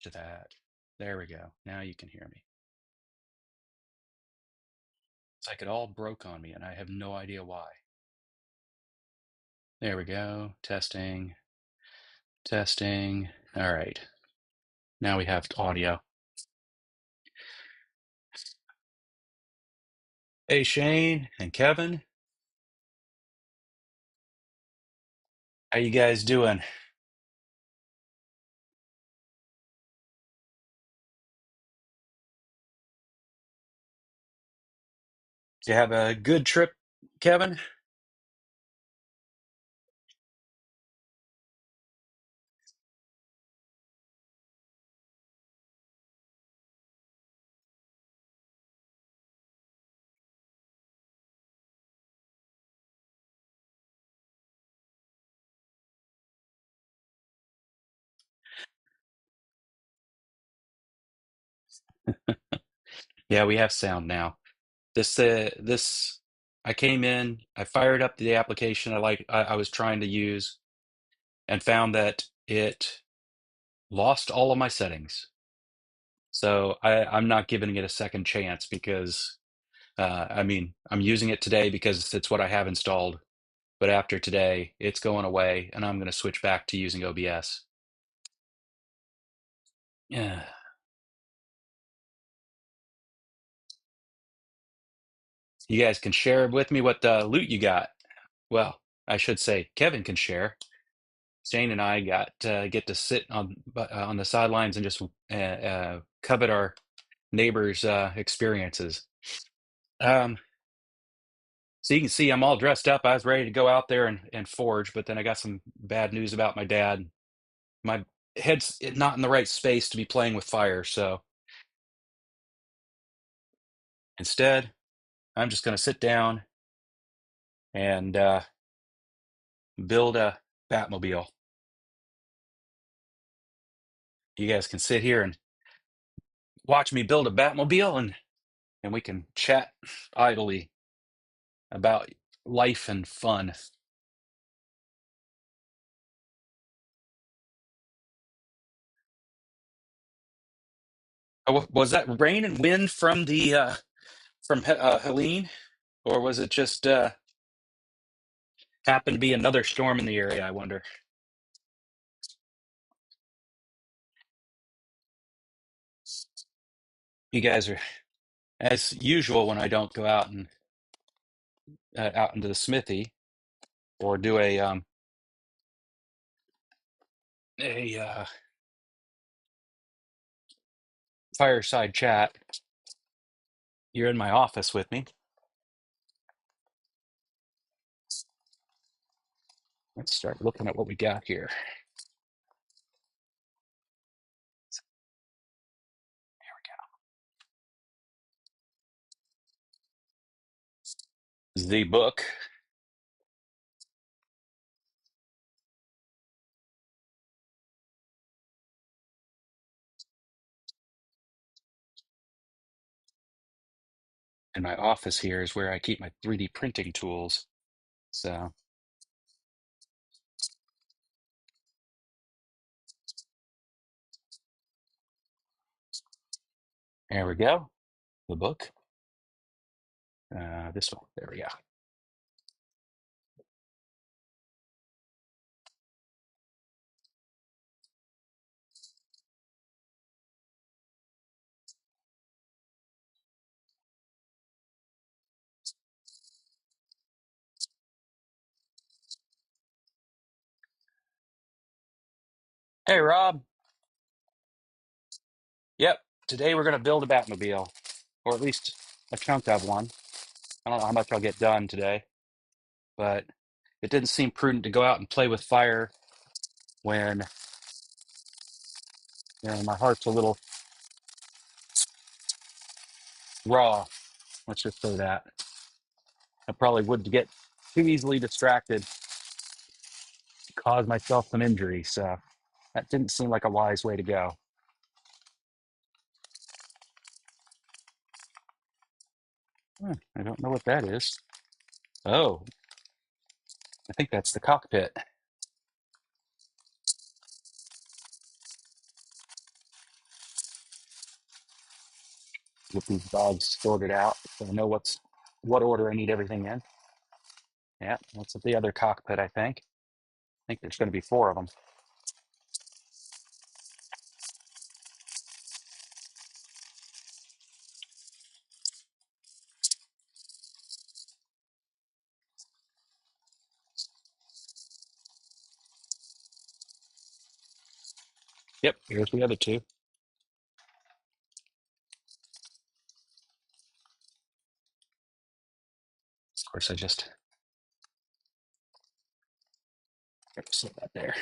To that. There we go. Now you can hear me. It's like it all broke on me and I have no idea why. There we go. Testing, testing. All right. Now we have audio. Hey, Shane and Kevin. How you guys doing? Did you have a good trip, Kevin? Yeah, we have sound now. This I came in, I fired up the application I was trying to use and found that it lost all of my settings. So I'm not giving it a second chance because I mean, I'm using it today because it's what I have installed. But after today, it's going away and I'm going to switch back to using OBS. Yeah. You guys can share with me what loot you got. Well, I should say Kevin can share. Shane and I got get to sit on the sidelines and just covet our neighbors' experiences. Um, so you can see I'm all dressed up. I was ready to go out there and forge, but then I got some bad news about my dad. My head's not in the right space to be playing with fire, so instead, I'm just going to sit down and build a Batmobile. You guys can sit here and watch me build a Batmobile, and we can chat idly about life and fun. Was that rain and wind from the from Helene, or was it just happened to be another storm in the area? I wonder. You guys are, as usual, when I don't go out and out into the Smithy or do a fireside chat. You're in my office with me. Let's start looking at what we got here. The book. In my office here is where I keep my 3D printing tools. So there we go. The book. This one. There we go. Hey, Rob. Yep. Today we're going to build a Batmobile, or at least a chunk of one. I don't know how much I'll get done today, but it didn't seem prudent to go out and play with fire when my heart's a little raw. Let's just say that. I probably would get too easily distracted, cause myself some injury. So that didn't seem like a wise way to go. I don't know what that is. Oh, I think that's the cockpit. Get these bags sorted out so I know what order I need everything in. Yeah, that's at the other cockpit, I think. I think there's going to be four of them. Yep, here's the other two. Of course, I just set that there.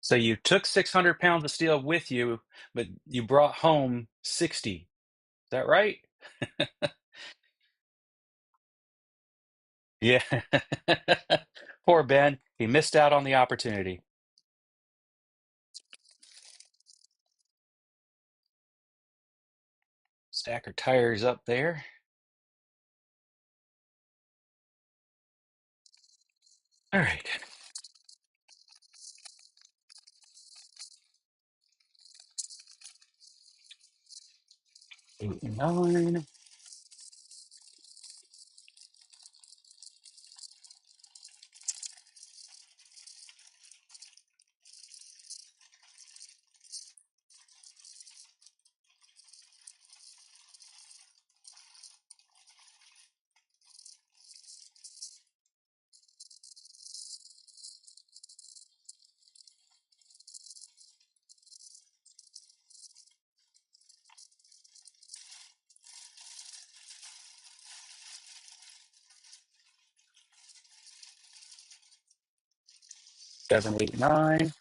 So you took 600 pounds of steel with you, but you brought home 60. Is that right? Yeah. Poor Ben. He missed out on the opportunity. Stack our tires up there. All right. 89. 789.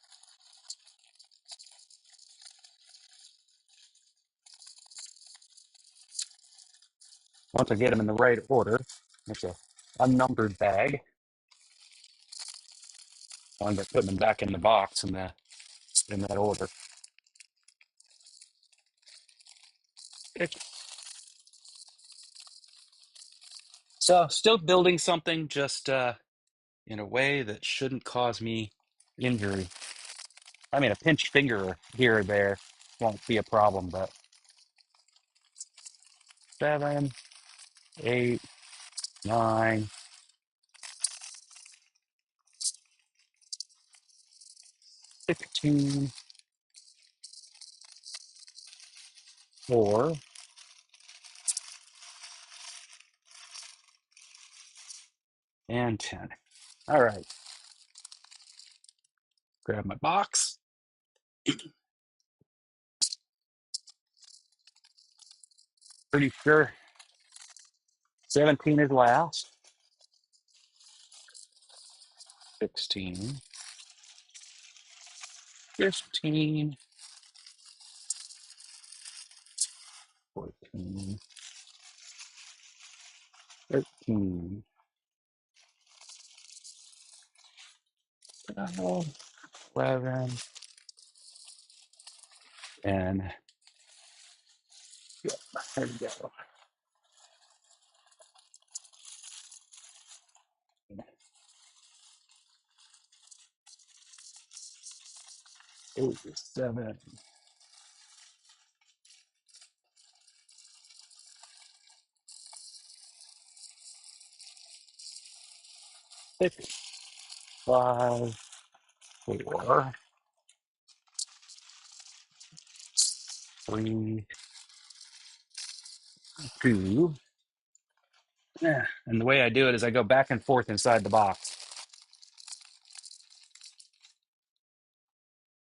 Once I get them in the right order, it's a unnumbered bag. I'll end up putting them back in the box in that order. So still building something, just in a way that shouldn't cause me injury. I mean, a pinched finger here or there won't be a problem, but 7, 8, 9, 16, 4, and 10. All right. Grab my box. Pretty sure 17 is last. 16, 15, 14, 13, 12, 11, and yeah, there we go. 8, 7, 6, 5, 4, 3, 2. Yeah. And the way I do it is I go back and forth inside the box.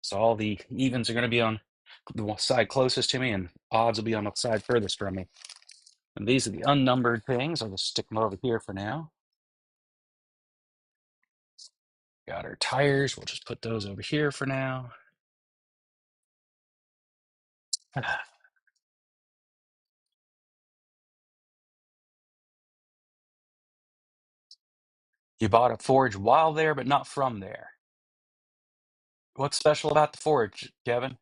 So all the evens are going to be on the side closest to me, and odds will be on the side furthest from me. And these are the unnumbered things. I'll just stick them over here for now. Got our tires. We'll just put those over here for now. You bought a forge while there, but not from there. What's special about the Forge, Kevin?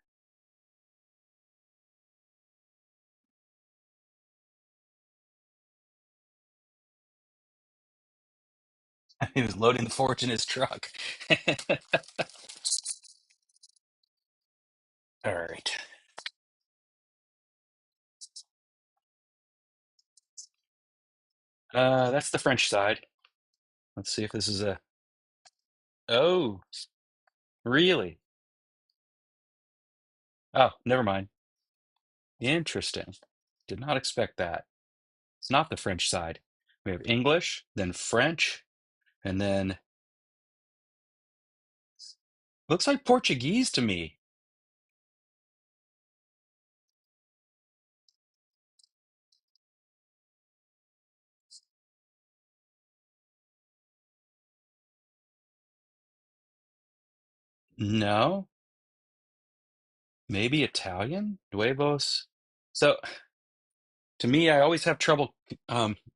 He was loading the Forge in his truck. All right. That's the French side. Let's see if this is a. Oh, really? Oh, never mind. Interesting. Did not expect that. It's not the French side. We have English, then French, and then looks like Portuguese to me. No, maybe Italian? Nuevos. So to me, I always have trouble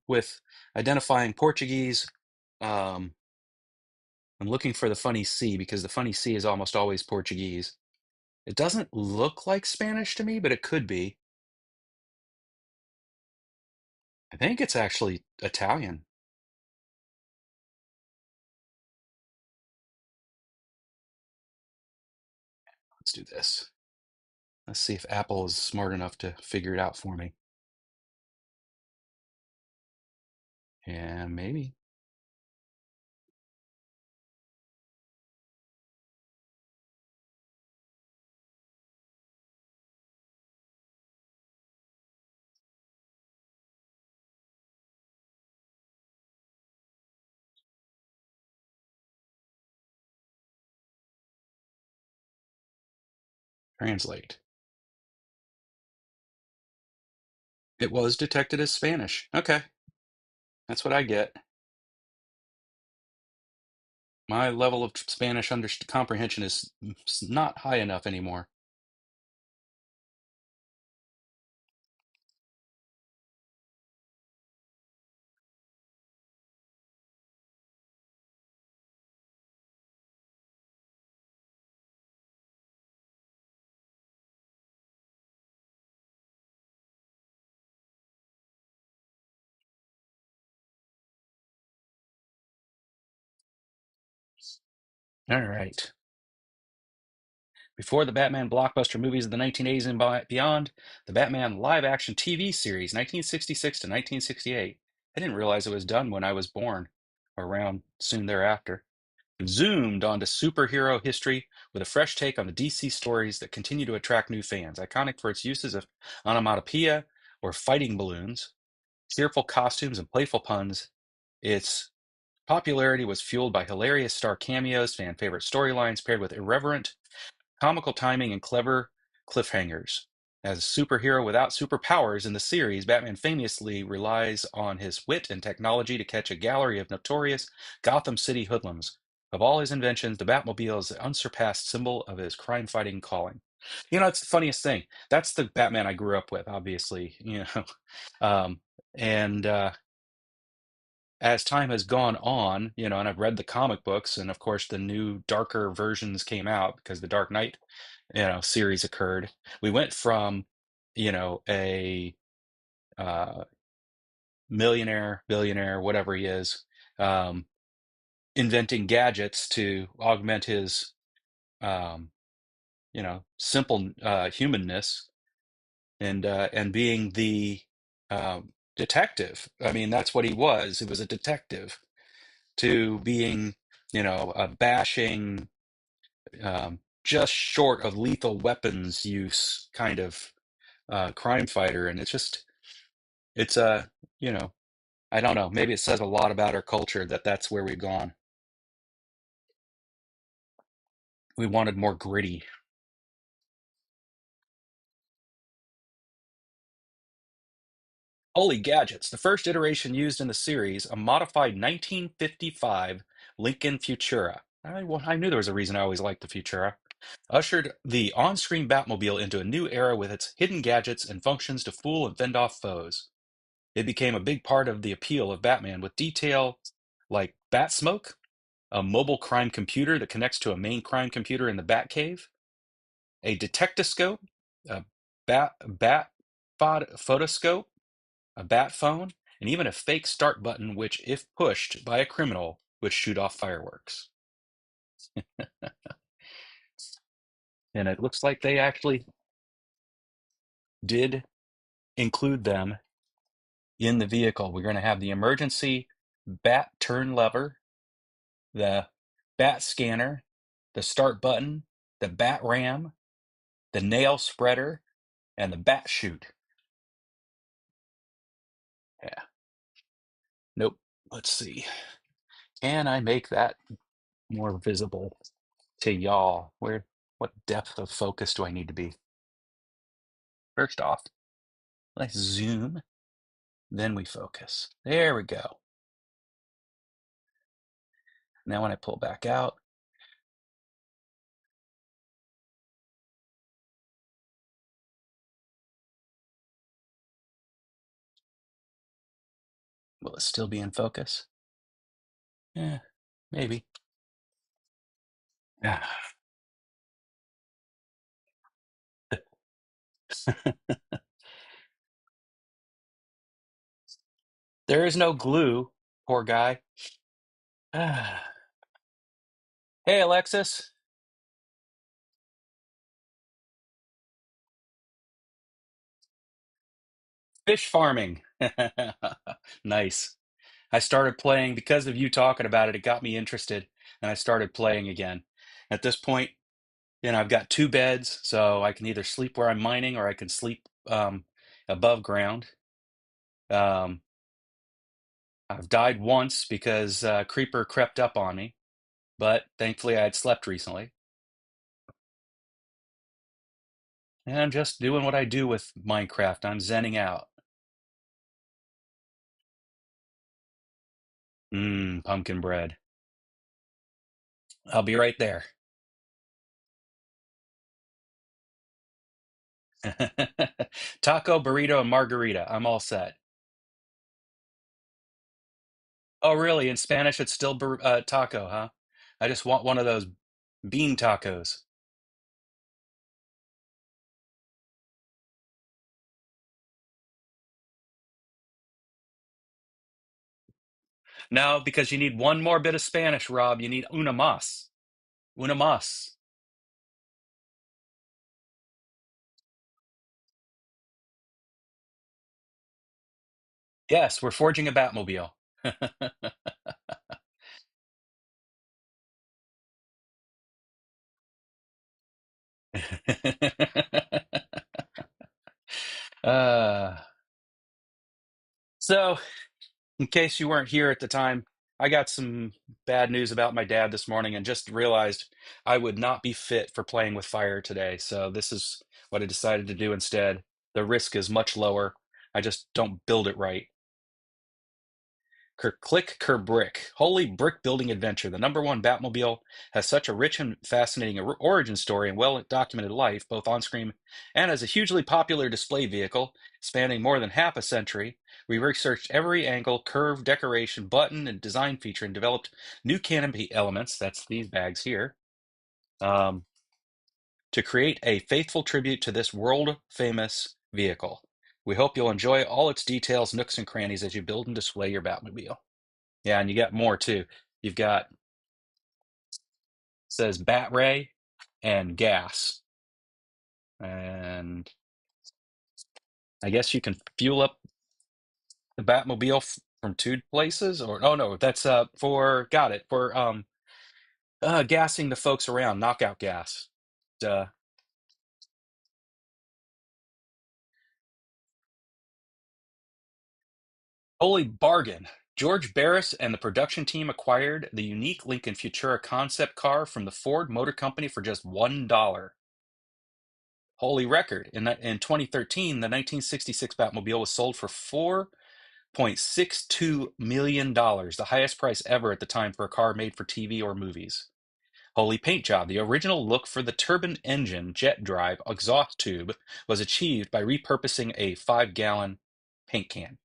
with identifying Portuguese. Um, I'm looking for the funny C because the funny C is almost always Portuguese. It doesn't look like Spanish to me, but it could be. I think it's actually Italian. Let's do this. Let's see if Apple is smart enough to figure it out for me. And maybe translate. It was detected as Spanish. Okay, that's what I get. My level of Spanish comprehension is not high enough anymore. All right. Before the Batman blockbuster movies of the 1980s and beyond, the Batman live action TV series, 1966 to 1968. I didn't realize it was done when I was born, or around soon thereafter. Zoomed onto superhero history with a fresh take on the DC stories that continue to attract new fans. Iconic for its uses of onomatopoeia or fighting balloons, cheerful costumes, and playful puns, its popularity was fueled by hilarious star cameos, fan favorite storylines paired with irreverent comical timing and clever cliffhangers. As a superhero without superpowers in the series, Batman famously relies on his wit and technology to catch a gallery of notorious Gotham City hoodlums. Of all his inventions, the Batmobile is the unsurpassed symbol of his crime fighting calling. It's the funniest thing. That's the Batman I grew up with, obviously. Um, and as time has gone on, and I've read the comic books, and of course the new darker versions came out because the Dark Knight, series occurred. We went from, a uh, millionaire, billionaire, whatever he is, um, inventing gadgets to augment his, um, simple humanness, and being the detective. I mean, that's what he was. He was a detective to being, a bashing, just short of lethal weapons use kind of crime fighter. And it's a, you know, I don't know. Maybe it says a lot about our culture that that's where we've gone. We wanted more gritty. Holy gadgets! The first iteration used in the series, a modified 1955 Lincoln Futura. I knew there was a reason I always liked the Futura. Ushered the on-screen Batmobile into a new era with its hidden gadgets and functions to fool and fend off foes. It became a big part of the appeal of Batman with detail like bat smoke, a mobile crime computer that connects to a main crime computer in the Batcave, a detectoscope, a bat photoscope, a bat phone, and even a fake start button, which, if pushed by a criminal, would shoot off fireworks. And it looks like they actually did include them in the vehicle. We're going to have the emergency bat turn lever, the bat scanner, the start button, the bat ram, the nail spreader, and the bat chute. Yeah. Nope. Let's see. Can I make that more visible to y'all? What depth of focus do I need to be? First off, let's zoom, then we focus. There we go. Now when I pull back out, will it still be in focus? Yeah, maybe. Yeah. There is no glue, poor guy. Hey, Alexis. Fish farming. Nice. I started playing because of you talking about it. It got me interested, and I started playing again. At this point, I've got two beds, so I can either sleep where I'm mining or I can sleep above ground. Um, I've died once because creeper crept up on me, but thankfully I had slept recently. And I'm just doing what I do with Minecraft. I'm zenning out. Pumpkin bread. I'll be right there. Taco, burrito, and margarita. I'm all set. Oh, really? In Spanish, it's still taco, huh? I just want one of those bean tacos. No, because you need one more bit of Spanish, Rob. You need una más. Una más. Yes, we're forging a Batmobile. uh, so, in case you weren't here at the time, I got some bad news about my dad this morning and just realized I would not be fit for playing with fire today. So, this is what I decided to do instead. The risk is much lower. I just don't build it right. Click Brick. Holy brick building adventure. The number one Batmobile has such a rich and fascinating origin story and well documented life, both on screen and as a hugely popular display vehicle spanning more than half a century. We researched every angle, curve, decoration, button, and design feature and developed new canopy elements, that's these bags here, um, to create a faithful tribute to this world famous vehicle. We hope you'll enjoy all its details, nooks, and crannies as you build and display your Batmobile. Yeah, and you got more too. You've got says bat ray and gas. And I guess you can fuel up the Batmobile from two places or oh no, that's for got it. For gassing the folks around, knockout gas. Uh Holy bargain. George Barris and the production team acquired the unique Lincoln Futura concept car from the Ford Motor Company for just $1. Holy record. In 2013, the 1966 Batmobile was sold for $4.62 million, the highest price ever at the time for a car made for TV or movies. Holy paint job. The original look for the turbine engine jet drive exhaust tube was achieved by repurposing a 5-gallon paint can.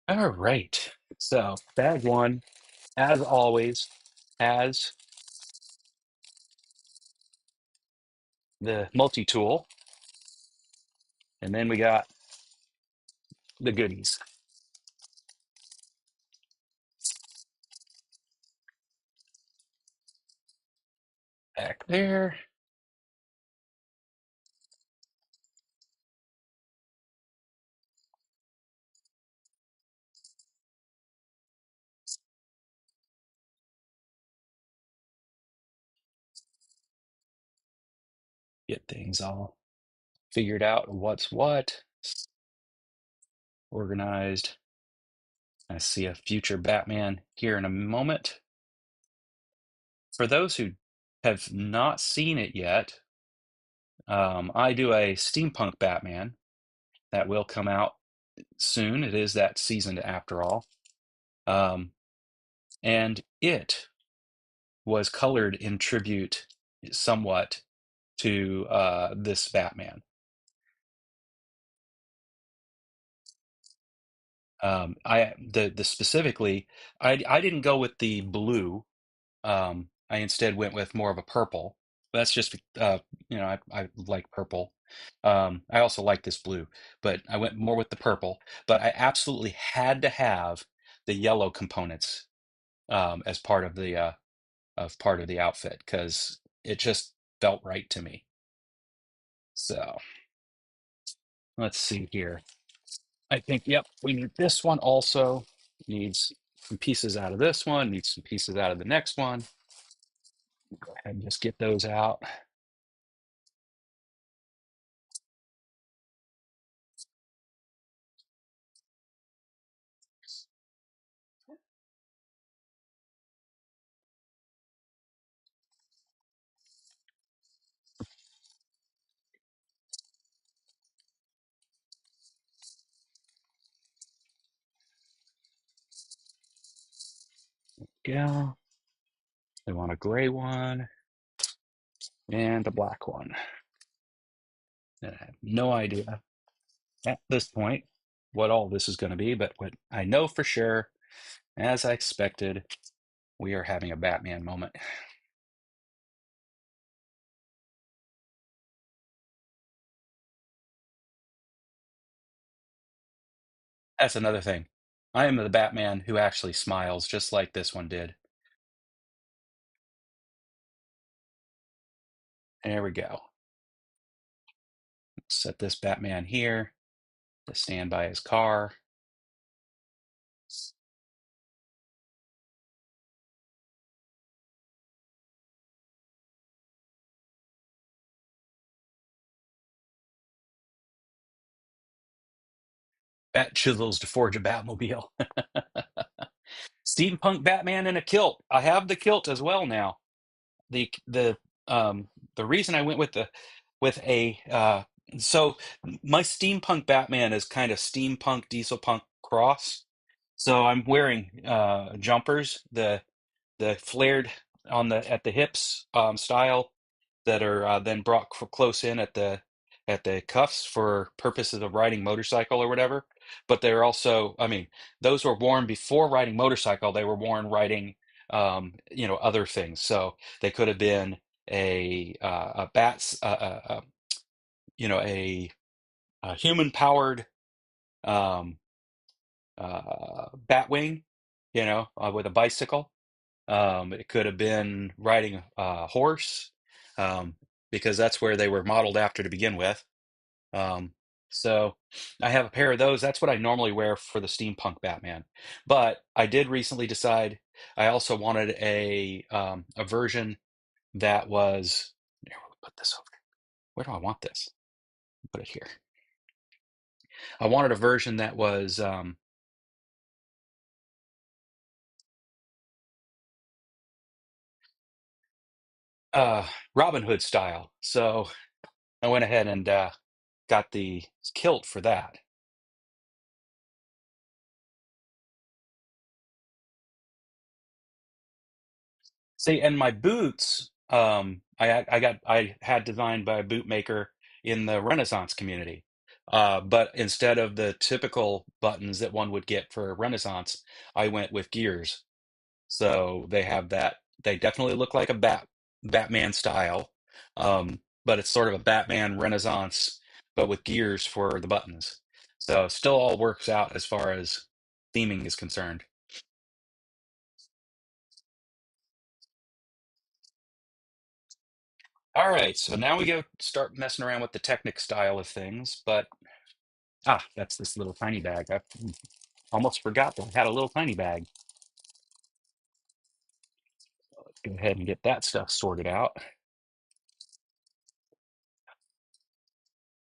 All right. So bag one, as always, has the multi-tool, and then we got the goodies back there. Get things all figured out, what's what, organized. I see a future Batman here in a moment. For those who have not seen it yet, I do a steampunk Batman that will come out soon. It is that season after all. Um, and it was colored in tribute somewhat to this Batman. The specifically, I didn't go with the blue. I instead went with more of a purple. That's just I like purple. I also like this blue, but I went more with the purple. But I absolutely had to have the yellow components as part of the outfit because it just felt right to me. So let's see here. I think, yep, we need this one also. Needs some pieces out of this one, needs some pieces out of the next one. Go ahead and just get those out. Yeah, they want a gray one and a black one. And I have no idea at this point what all this is going to be, but what I know for sure, as I expected, we are having a Batman moment. That's another thing. I am the Batman who actually smiles, just like this one did. There we go. Set this Batman here to stand by his car. Bat chisels to forge a Batmobile. Steampunk Batman in a kilt. I have the kilt as well now. The the reason I went with with a so my steampunk Batman is kind of steampunk diesel punk cross. So I'm wearing jumpers, the flared on the at the hips style that are then brought close in at the cuffs for purposes of riding motorcycle or whatever. But they're also, I mean, those were worn before riding motorcycle. They were worn riding, other things. So they could have been a bats, a human powered um, Batwing, with a bicycle. It could have been riding a horse, um, because that's where they were modeled after to begin with. Um, so I have a pair of those. That's what I normally wear for the steampunk Batman. But I did recently decide I also wanted a version that was. Here, we'll put this over. Where do I want this? Put it here. I wanted a version that was uh, Robin Hood style. So I went ahead and got the kilt for that. See, and my boots, I had designed by a boot maker in the Renaissance community. But instead of the typical buttons that one would get for Renaissance, I went with gears. So they have that. They definitely look like a Batman style, but it's sort of a Batman Renaissance, but with gears for the buttons. So still all works out as far as theming is concerned. All right, so now we go start messing around with the Technic style of things. But that's this little tiny bag. I almost forgot that I had a little tiny bag. Go ahead and get that stuff sorted out.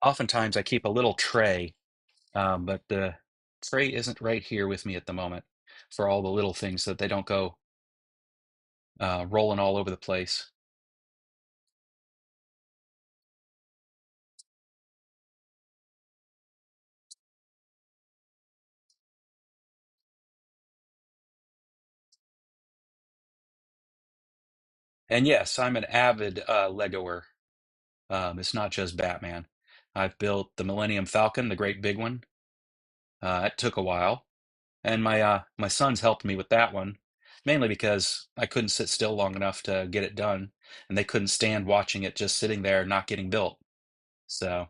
Oftentimes I keep a little tray, but the tray isn't right here with me at the moment for all the little things so that they don't go rolling all over the place. And yes, I'm an avid Legoer. It's not just Batman. I've built the Millennium Falcon, the great big one. It took a while, and my sons helped me with that one, mainly because I couldn't sit still long enough to get it done, and they couldn't stand watching it just sitting there not getting built. So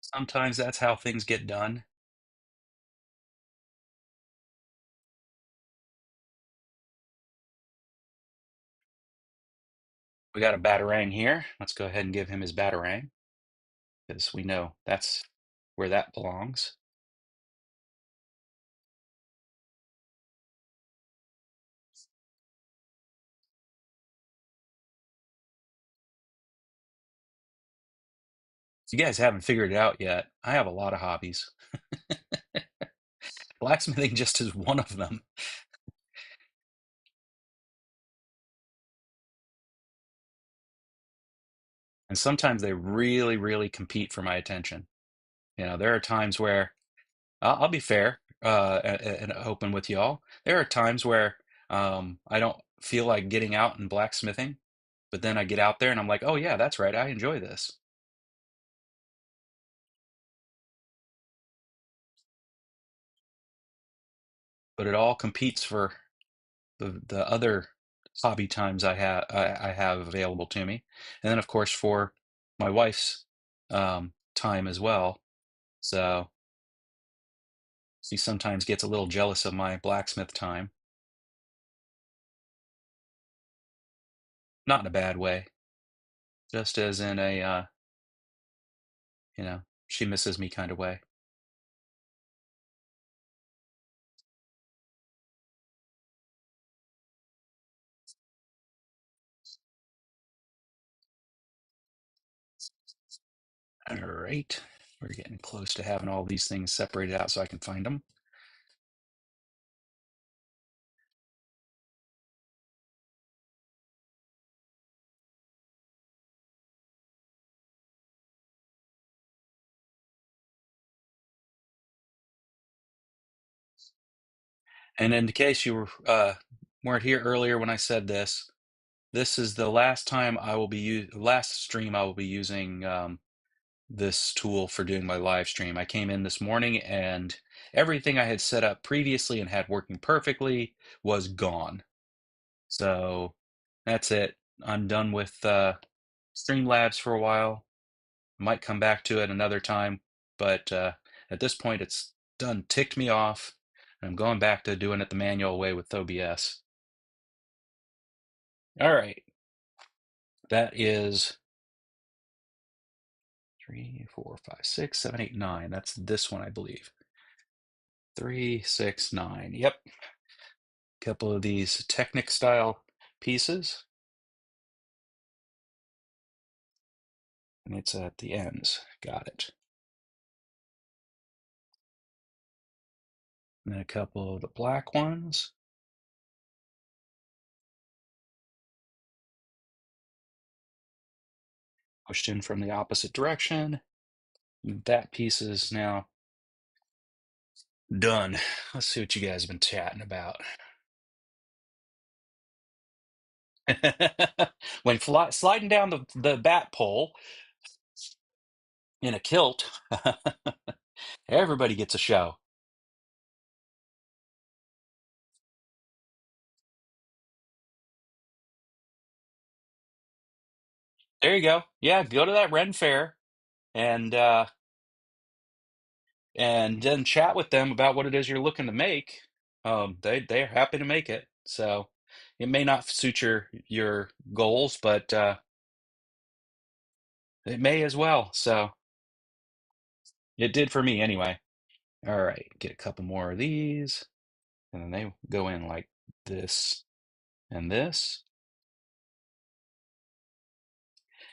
sometimes that's how things get done. We got a Batarang here. Let's go ahead and give him his Batarang because we know that's where that belongs. If you guys haven't figured it out yet, I have a lot of hobbies. Blacksmithing just is one of them. And sometimes they really, really compete for my attention. There are times where I'll be fair and open with y'all. There are times where I don't feel like getting out and blacksmithing, but then I get out there and I'm like, oh yeah, that's right. I enjoy this. But it all competes for the other hobby times I have available to me, and then of course for my wife's time as well. So she sometimes gets a little jealous of my blacksmith time, not in a bad way, just as in a she misses me kind of way. All right, we're getting close to having all these things separated out so I can find them. And in case you weren't here earlier when I said this, this is the last time I will be last stream I will be using this tool for doing my live stream. I came in this morning and everything I had set up previously and had working perfectly was gone. So that's it. I'm done with Streamlabs for a while. Might come back to it another time, but at this point it's done ticked me off. And I'm going back to doing it the manual way with OBS. All right, that is 3, 4, 5, 6, 7, 8, 9. That's this one, I believe. 3, 6, 9. Yep. Couple of these Technic style pieces. And it's at the ends. Got it. And then a couple of the black ones. Pushed in from the opposite direction. And that piece is now done. Let's see what you guys have been chatting about. When sliding down the bat pole in a kilt, everybody gets a show. There you go. Yeah, go to that Ren Fair and and then chat with them about what it is you're looking to make. They're happy to make it. So it may not suit your goals, but it may as well. So it did for me anyway. All right, get a couple more of these, and then they go in like this and this.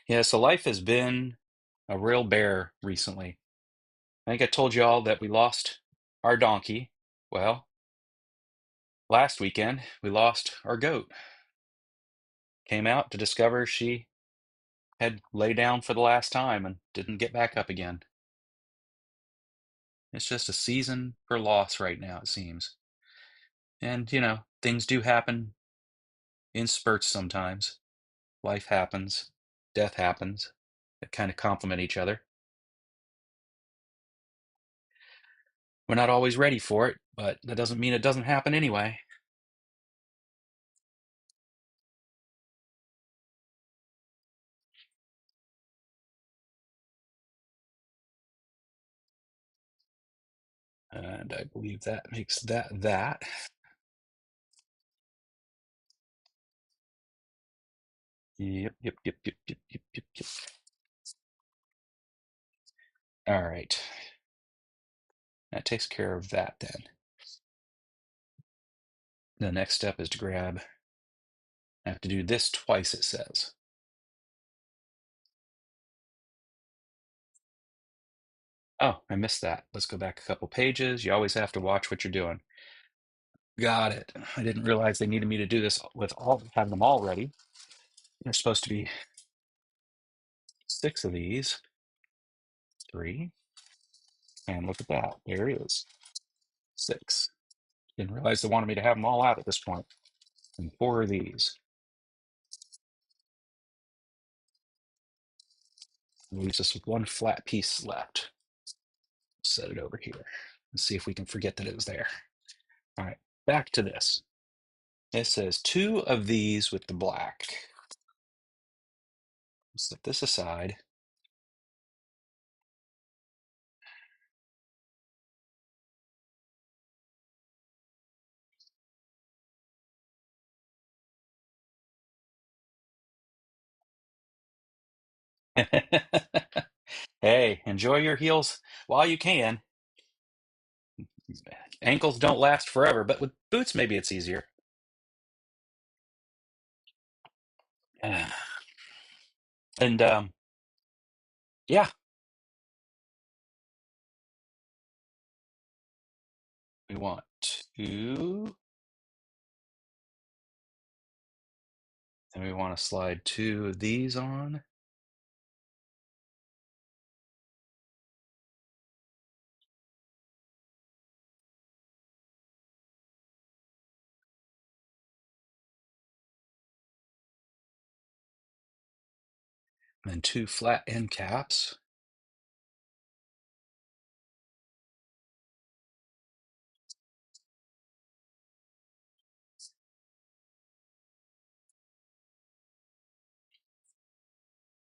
Yeah, so life has been a real bear recently. I think I told you all that we lost our donkey. Well, last weekend we lost our goat. Came out to discover she had lay down for the last time and didn't get back up again. It's just a season for loss right now, it seems. And, things do happen in spurts sometimes. Life happens, death happens. That kind of complement each other. We're not always ready for it, but that doesn't mean it doesn't happen anyway. And I believe that makes that. Yep, yep, yep, yep, yep, yep, yep, yep. All right. That takes care of that then. The next step is to grab, I have to do this twice, it says. Oh, I missed that. Let's go back a couple pages. You always have to watch what you're doing. Got it. I didn't realize they needed me to do this with have them all ready. There's supposed to be 6 of these. 3. And look at that. There it is. 6. Didn't realize they wanted me to have them all out at this point. And 4 of these. Leaves us with one flat piece left. Set it over here and see if we can forget that it was there. All right, back to this. It says 2 of these with the black. Set this aside. Hey, enjoy your heels while you can. Ankles don't last forever, but with boots, maybe it's easier. And yeah, we want 2, and we want to slide 2 of these on. And then 2 flat end caps.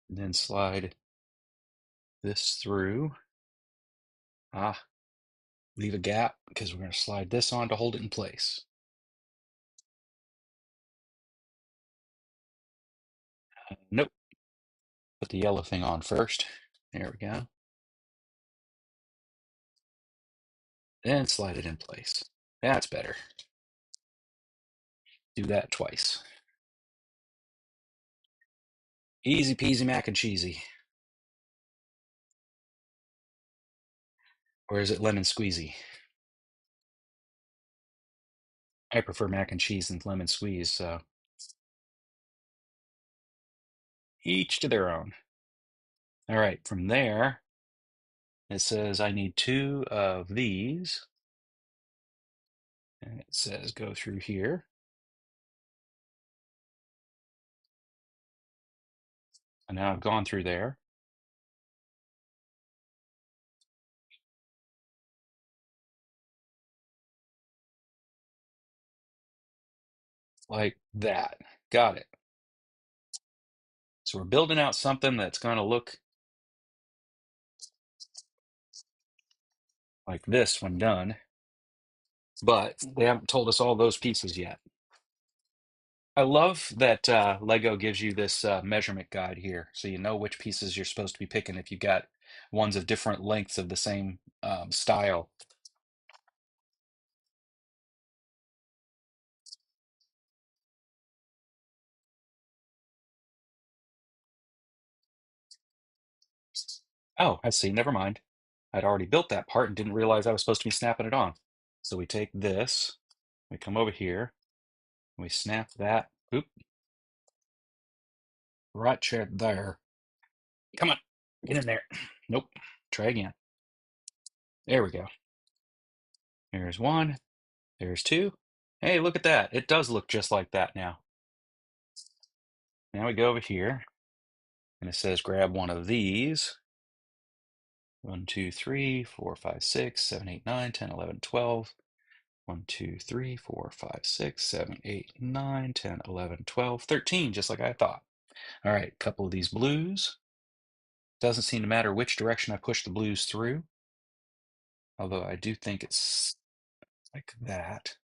And then slide this through. Leave a gap because we're going to slide this on to hold it in place. Nope. Put the yellow thing on first. There we go. Then slide it in place. That's better. Do that twice. Easy peasy mac and cheesy. Or is it lemon squeezy? I prefer mac and cheese than lemon squeeze, so each to their own. All right, from there, it says I need 2 of these. And it says go through here. And now I've gone through there. Like that. Got it. So we're building out something that's going to look like this when done, but they haven't told us all those pieces yet. I love that Lego gives you this measurement guide here, so you know which pieces you're supposed to be picking if you've got ones of different lengths of the same style. Oh, I see. Never mind. I'd already built that part and didn't realize I was supposed to be snapping it on. So we take this, we come over here, and we snap that. Oop, right chair there. Come on, get in there. Nope. Try again. There we go. There's one. There's two. Hey, look at that. It does look just like that now. Now we go over here, and it says grab one of these. 1, 2, 3, 4, 5, 6, 7, 8, 9, 10, 11, 12. 1, 2, 3, 4, 5, 6, 7, 8, 9, 10, 11, 12, 13, just like I thought. All right, a couple of these blues. Doesn't seem to matter which direction I push the blues through, although I do think it's like that.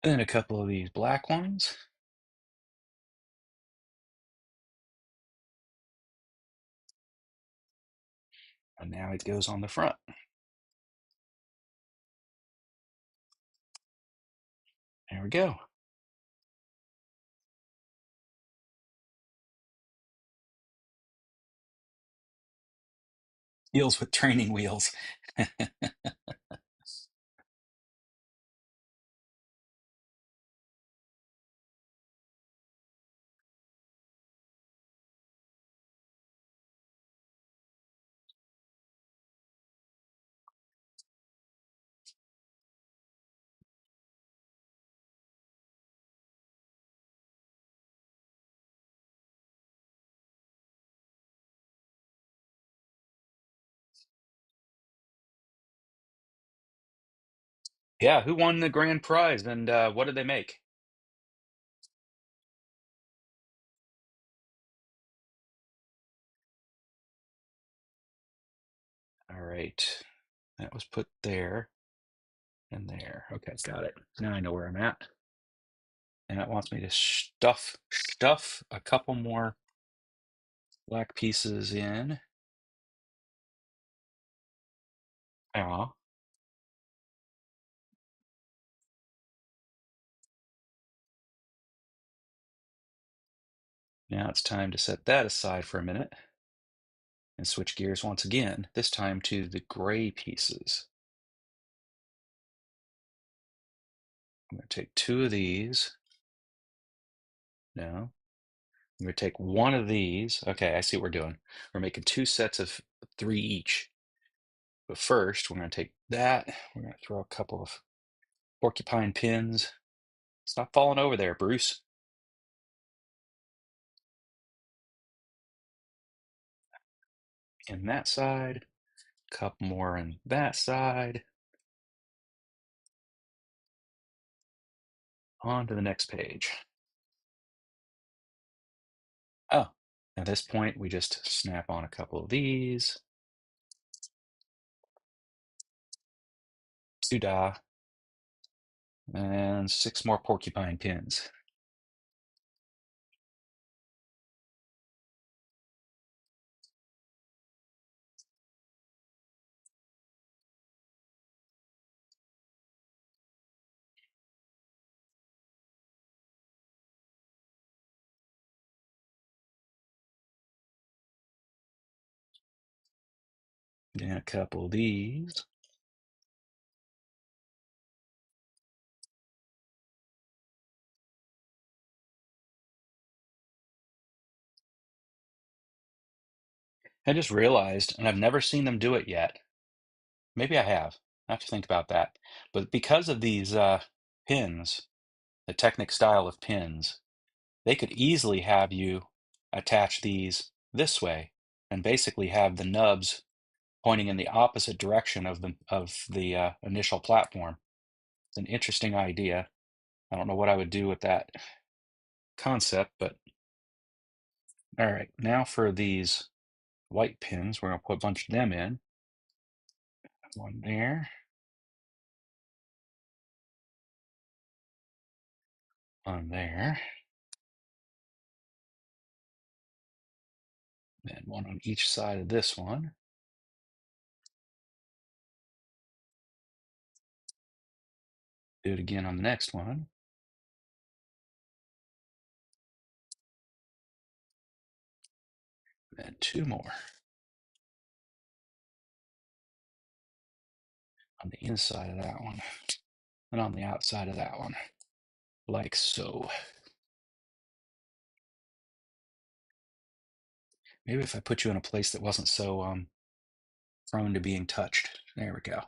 And then a couple of these black ones. And now it goes on the front. There we go. Wheels with training wheels. Yeah, who won the grand prize and what did they make? All right, that was put there and there. Okay, got it. Now I know where I'm at. And it wants me to stuff a couple more black pieces in. Oh, now it's time to set that aside for a minute and switch gears once again, this time to the gray pieces. I'm going to take two of these. No. I'm going to take one of these. Okay, I see what we're doing. We're making two sets of three each. But first, we're going to take that. We're going to throw a couple of porcupine pins. Stop falling over there, Bruce. In that side, a couple more in that side. On to the next page. Oh, at this point, we just snap on a couple of these. Suda. And six more porcupine pins. Then a couple of these. I just realized, and I've never seen them do it yet. Maybe I have. I have to think about that. But because of these pins, the Technic style of pins, they could easily have you attach these this way and basically have the nubs pointing in the opposite direction of the initial platform. It's an interesting idea. I don't know what I would do with that concept, but all right. Now for these white pins, we're going to put a bunch of them in. One there, one there, and one on each side of this one. Do it again on the next one. And two more on the inside of that one and on the outside of that one, like so. Maybe if I put you in a place that wasn't so prone to being touched. There we go.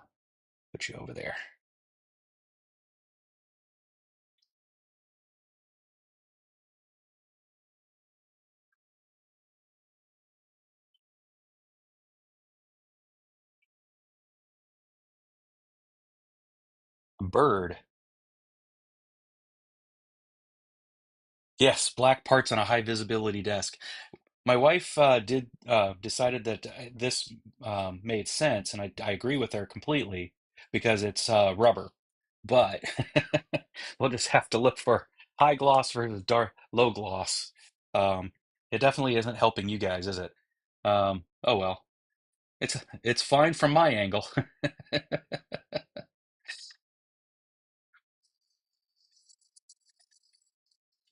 Put you over there. A bird. Yes, black parts on a high visibility desk. My wife did decided that this made sense, and I agree with her completely because it's rubber. But we'll just have to look for high gloss versus dark low gloss. Um, it definitely isn't helping you guys, is it? Oh well, it's fine from my angle.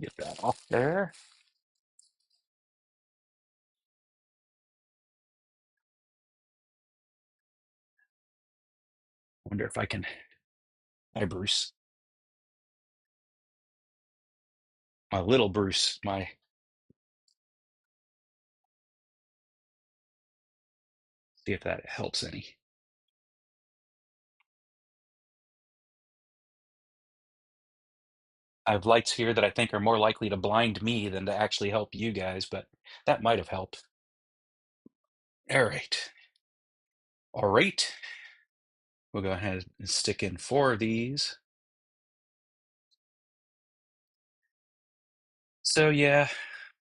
Get that off there. Wonder if I can. Hi, Bruce. My little Bruce. My see if that helps any. I have lights here that I think are more likely to blind me than to actually help you guys, but that might have helped. All right. All right. We'll go ahead and stick in four of these. So yeah,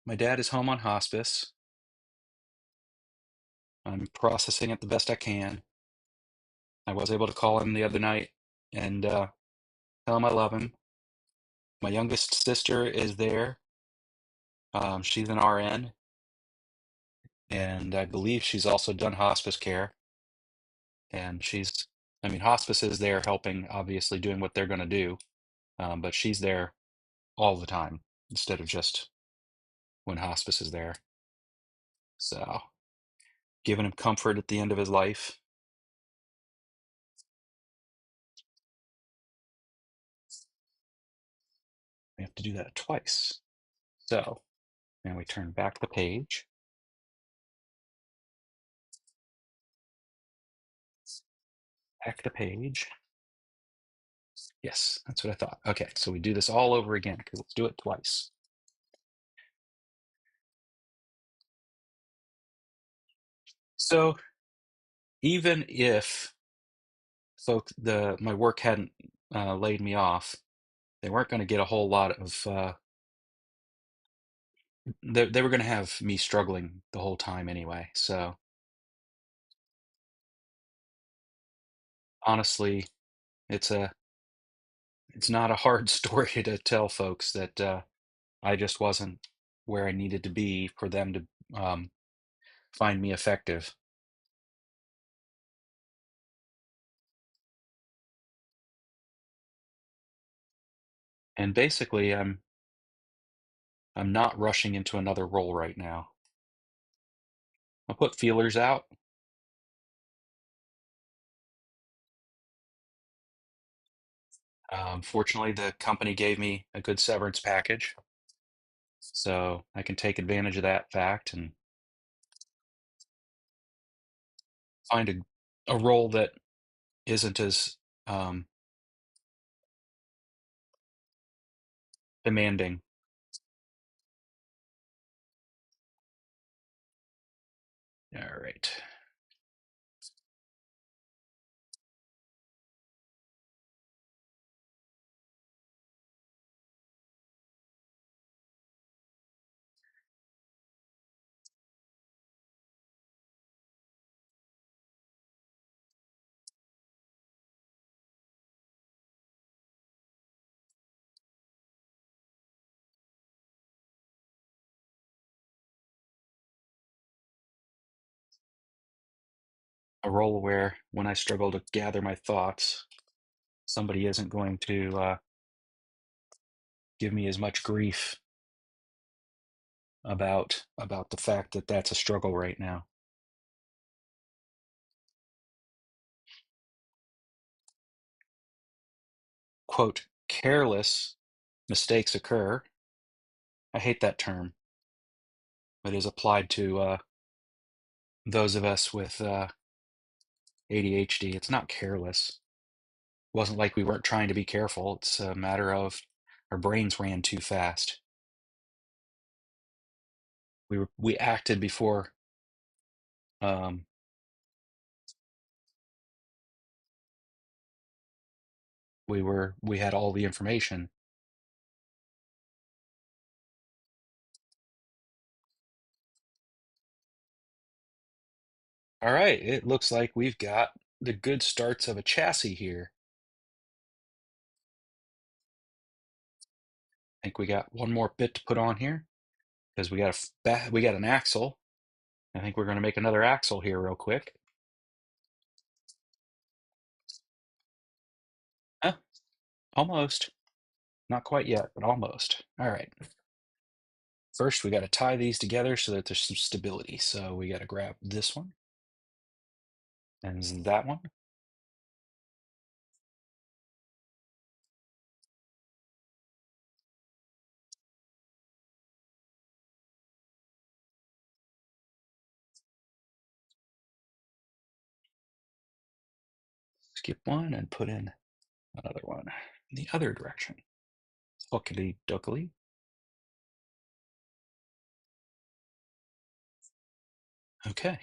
my dad is home on hospice. I'm processing it the best I can. I was able to call him the other night and tell him I love him. My youngest sister is there. She's an RN, and I believe she's also done hospice care. And I mean, hospice is there helping, obviously doing what they're going to do, but she's there all the time instead of just when hospice is there. So, giving him comfort at the end of his life. We have to do that twice. So, now we turn back the page. Back the page. Yes, that's what I thought. Okay, so we do this all over again because let's do it twice. So, even if folks, my work hadn't laid me off, they weren't going to get a whole lot of. They were going to have me struggling the whole time anyway. So honestly, it's a it's not a hard story to tell folks that I just wasn't where I needed to be for them to um, find me effective. And basically, I'm not rushing into another role right now. I'll put feelers out. Fortunately, the company gave me a good severance package, so I can take advantage of that fact and find a role that isn't as um, demanding. All right. A role where when I struggle to gather my thoughts, somebody isn't going to give me as much grief about the fact that that's a struggle right now. Quote, careless mistakes occur. I hate that term. It is applied to those of us with ADHD. It's not careless. It wasn't like we weren't trying to be careful. It's a matter of our brains ran too fast. We acted before um, we had all the information. All right, it looks like we've got the good starts of a chassis here. I think we got one more bit to put on here because we got an axle. I think we're going to make another axle here real quick. Huh, almost. Not quite yet, but almost. All right. First, we got to tie these together so that there's some stability. So we got to grab this one and that one. Skip one and put in another one in the other direction. Hookily dookily. Okay.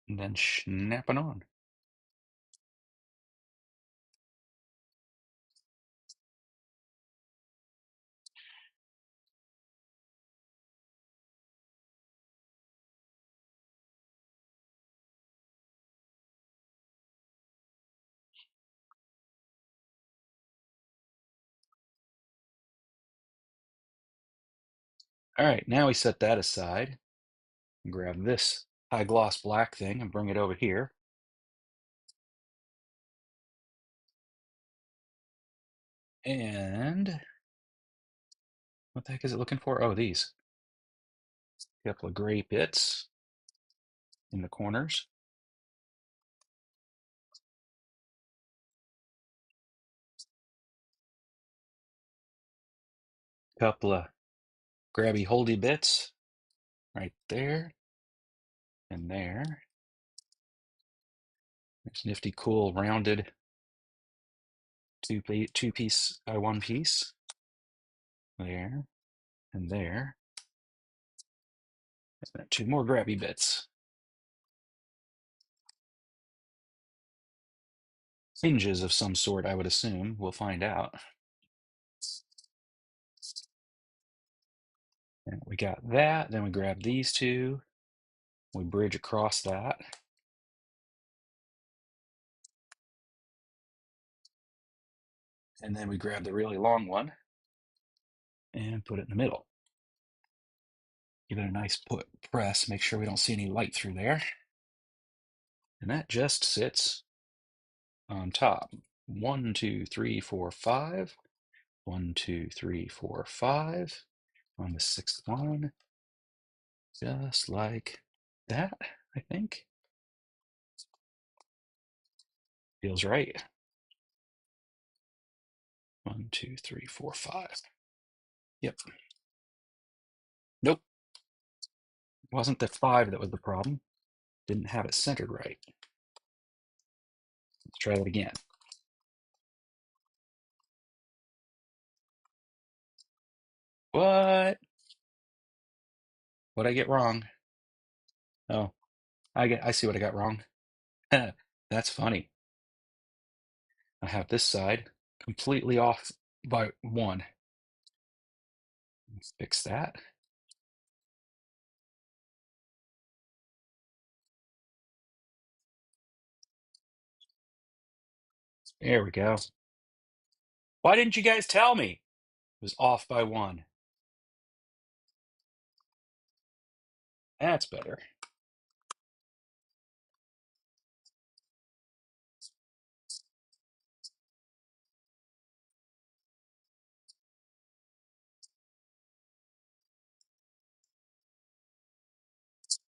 And then snap it on. All right, now we set that aside. Grab this high gloss black thing and bring it over here. And what the heck is it looking for? Oh, these. A couple of gray bits in the corners. A couple of grabby holdy bits right there and there. There's nifty, cool, rounded two piece one piece there and there. And then two more grabby bits. Hinges of some sort, I would assume. We'll find out. And we got that. Then we grab these two. We bridge across that. And then we grab the really long one and put it in the middle. Give it a nice press. Make sure we don't see any light through there. And that just sits on top. 1, 2, 3, 4, 5. 1, 2, 3, 4, 5. On the sixth one. Just like that, I think. Feels right. 1, 2, 3, 4, 5. Yep. Nope. It wasn't the 5 that was the problem. Didn't have it centered right. Let's try that again. What? What'd I get wrong? Oh, I see what I got wrong. That's funny. I have this side completely off by one. Let's fix that. There we go. Why didn't you guys tell me? It was off by one. That's better.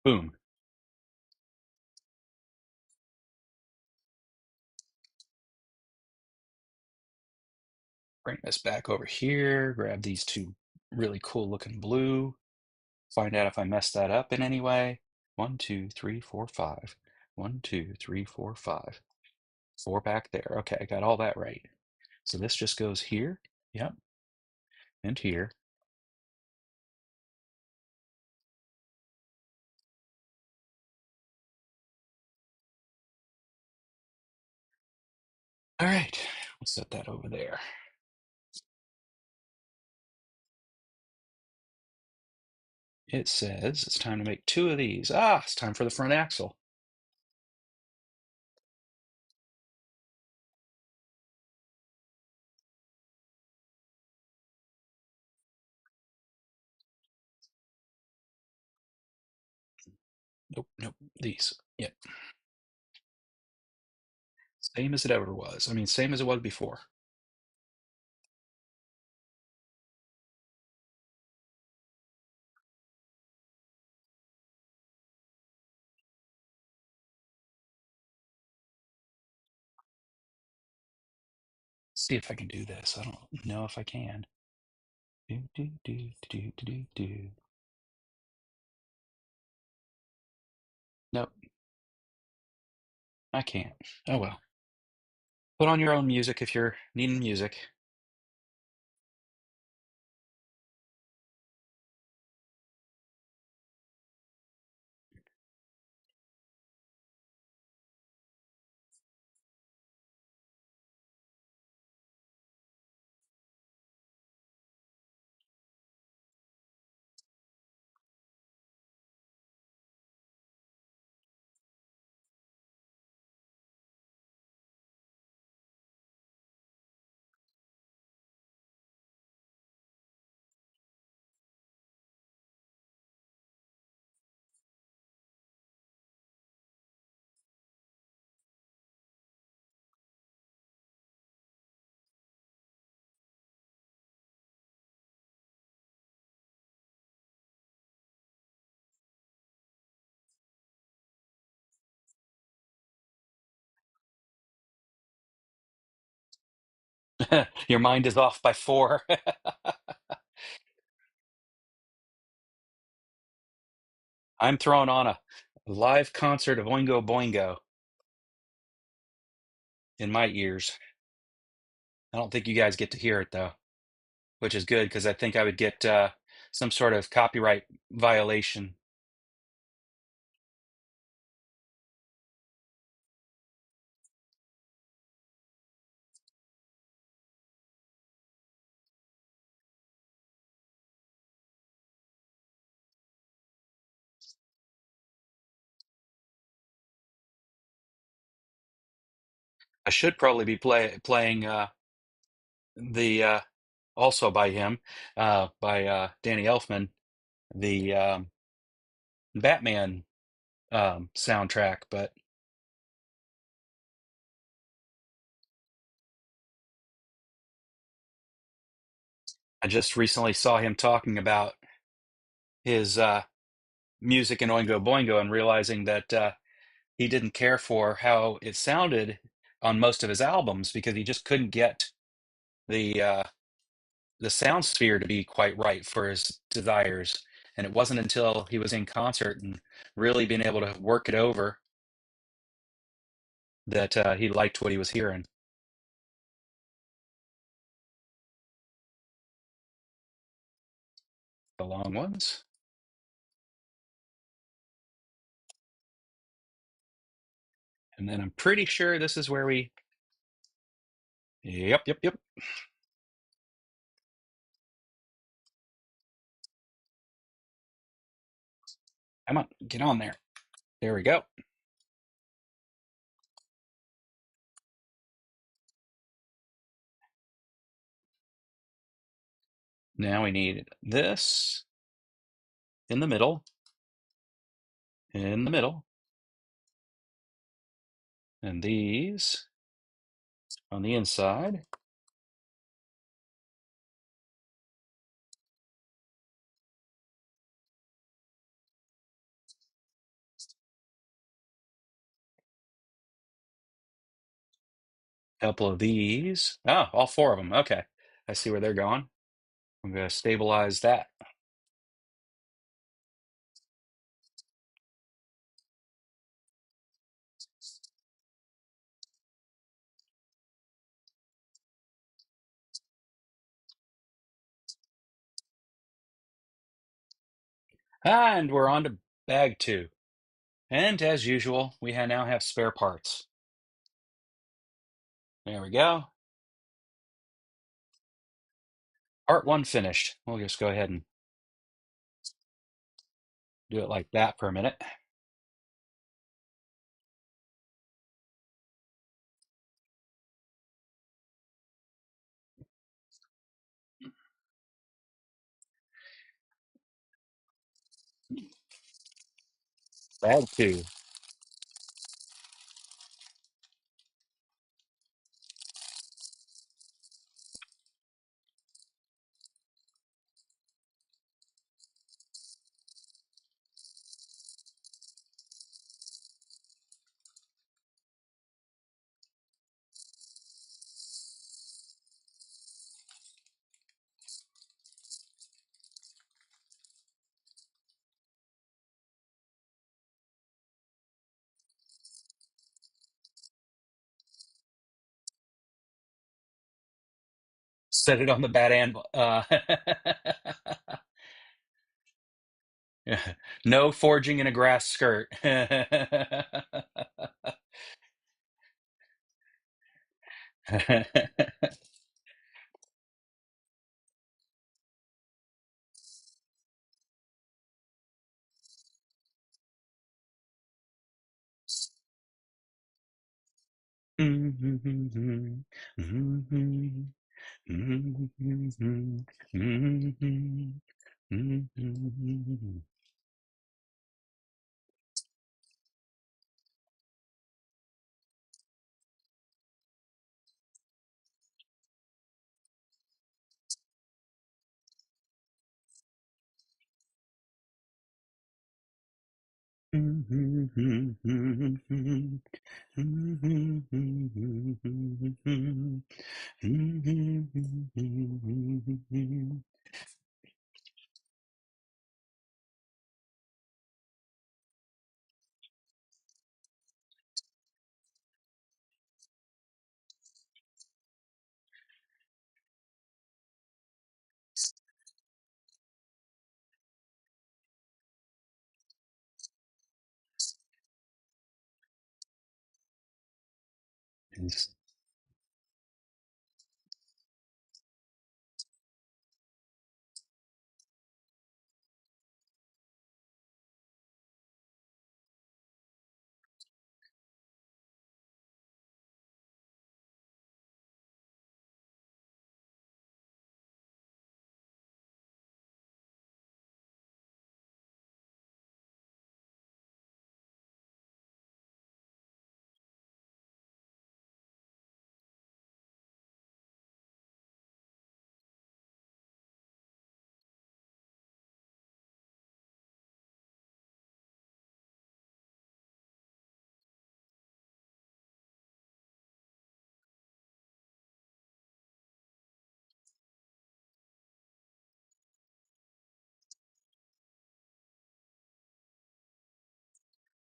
Boom. Bring this back over here. Grab these two really cool looking blue. Find out if I messed that up in any way. 1, 2, 3, 4, 5. 1, 2, 3, 4, 5. 4 back there. Okay, I got all that right. So this just goes here. Yep. And here. All right. We'll set that over there. It says it's time to make 2 of these. Ah, it's time for the front axle. Nope, nope. These. Yep. Same as it ever was. I mean, same as it was before. See if I can do this. I don't know if I can. Do, do, do, do, do, do, do. Nope, I can't. Oh well. Put on your own music if you're needing music. Your mind is off by 4. I'm throwing on a live concert of Oingo Boingo in my ears. I don't think you guys get to hear it though, which is good because I think I would get some sort of copyright violation. I should probably be playing the also by him, by Danny Elfman, the Batman soundtrack, but I just recently saw him talking about his music in Oingo Boingo and realizing that he didn't care for how it sounded on most of his albums because he just couldn't get the the sound sphere to be quite right for his desires. And it wasn't until he was in concert and really being able to work it over that he liked what he was hearing. The long ones. And then I'm pretty sure this is where we. Yep, yep, yep. Come on, get on there. There we go. Now we need this in the middle, in the middle, and these on the inside. Couple of these. Oh, all four of them. Okay. I see where they're going. I'm going to stabilize that. And we're on to bag two. And as usual, we now have spare parts. There we go. Part one finished. We'll just go ahead and do it like that for a minute. Bag two. Set it on the bat anvil. No forging in a grass skirt.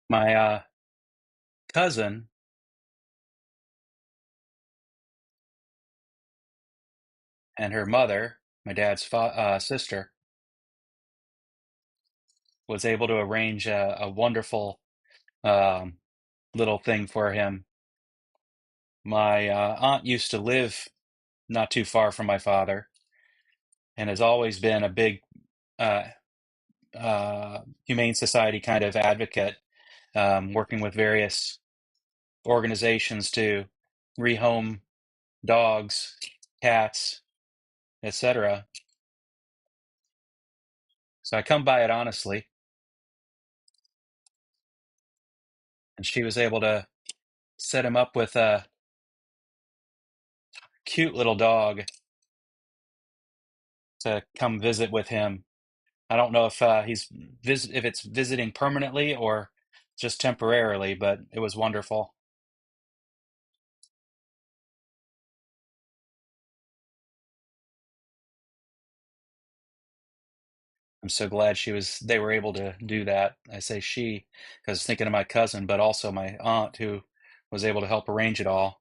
My cousin and her mother, my dad's sister, was able to arrange a wonderful um, little thing for him. My aunt used to live not too far from my father and has always been a big uh, Humane Society kind of advocate, working with various organizations to rehome dogs, cats, etc. So I come by it honestly, and she was able to set him up with a cute little dog to come visit with him. I don't know if if it's visiting permanently or just temporarily, but it was wonderful. I'm so glad they were able to do that. I say she because thinking of my cousin, but also my aunt who was able to help arrange it all.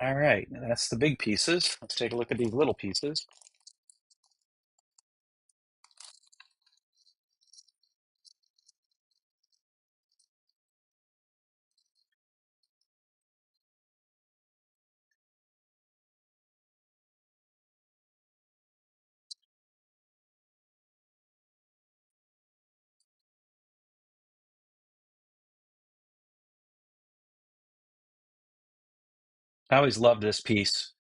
All right, that's the big pieces. Let's take a look at these little pieces. I always loved this piece.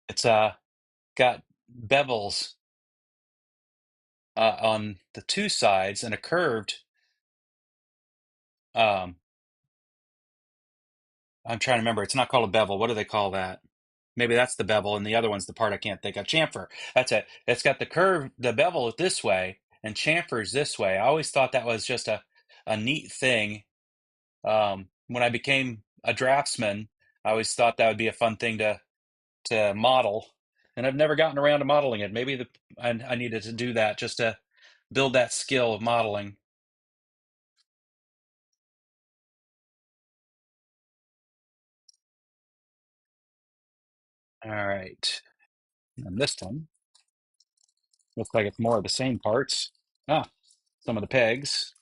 It's got bevels on the two sides and a curved. Um, I'm trying to remember. It's not called a bevel. What do they call that? Maybe that's the bevel, and the other one's the part I can't think of. Chamfer. That's it. It's got the curve, the bevel this way, and chamfers this way. I always thought that was just a neat thing. When I became a draftsman, I always thought that would be a fun thing to model, and I've never gotten around to modeling it. Maybe I needed to do that just to build that skill of modeling. All right, and this one looks like it's more of the same parts. Ah, some of the pegs,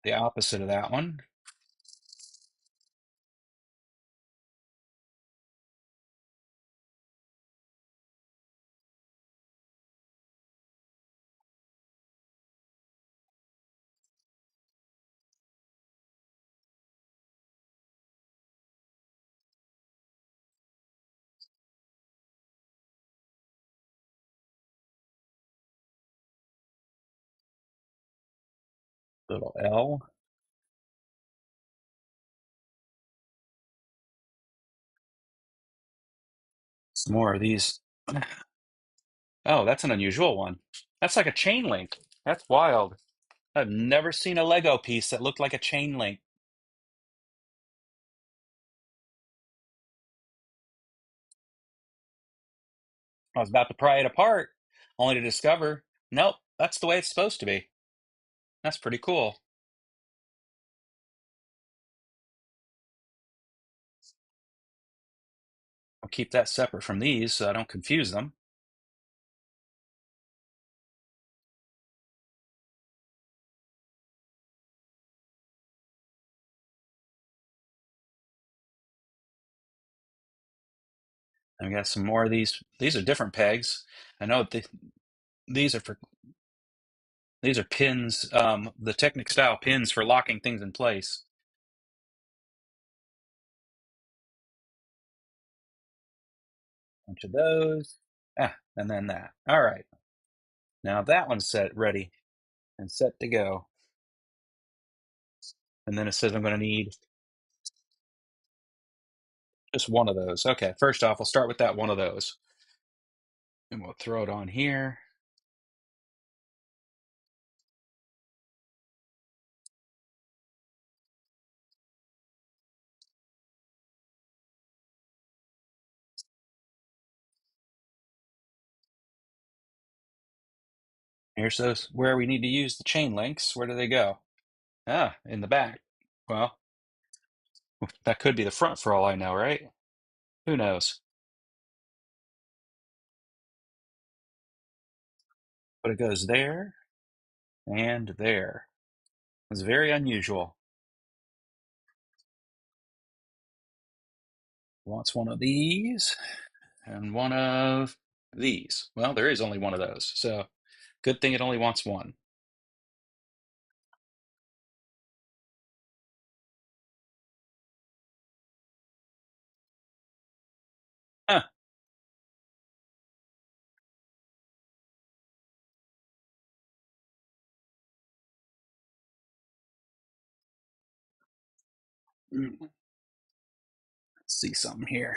the opposite of that one. Little L. Some more of these. Oh, that's an unusual one. That's like a chain link. That's wild. I've never seen a Lego piece that looked like a chain link. I was about to pry it apart, only to discover, nope, that's the way it's supposed to be. That's pretty cool. I'll keep that separate from these so I don't confuse them. And we got some more of these. These are different pegs. I know these are for these are pins, the Technic style pins for locking things in place. Bunch of those. Ah, and then that. All right. Now that one's set ready and set to go. And then it says I'm going to need just one of those. Okay, first off, we'll start with that one of those. And we'll throw it on here. Here's those where we need to use the chain links. Where do they go? Ah, in the back. Well, that could be the front for all I know, right? Who knows? But it goes there and there. It's very unusual. Wants one of these and one of these. Well, there is only one of those, so good thing it only wants one. Huh. Let's see something here.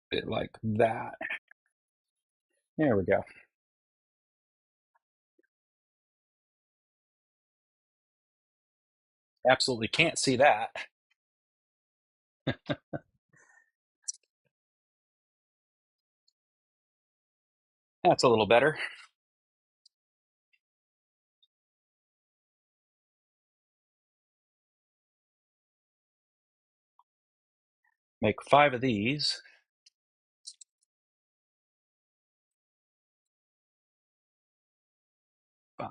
Bit like that. There we go. Absolutely can't see that. That's a little better. Make 5 of these. 5.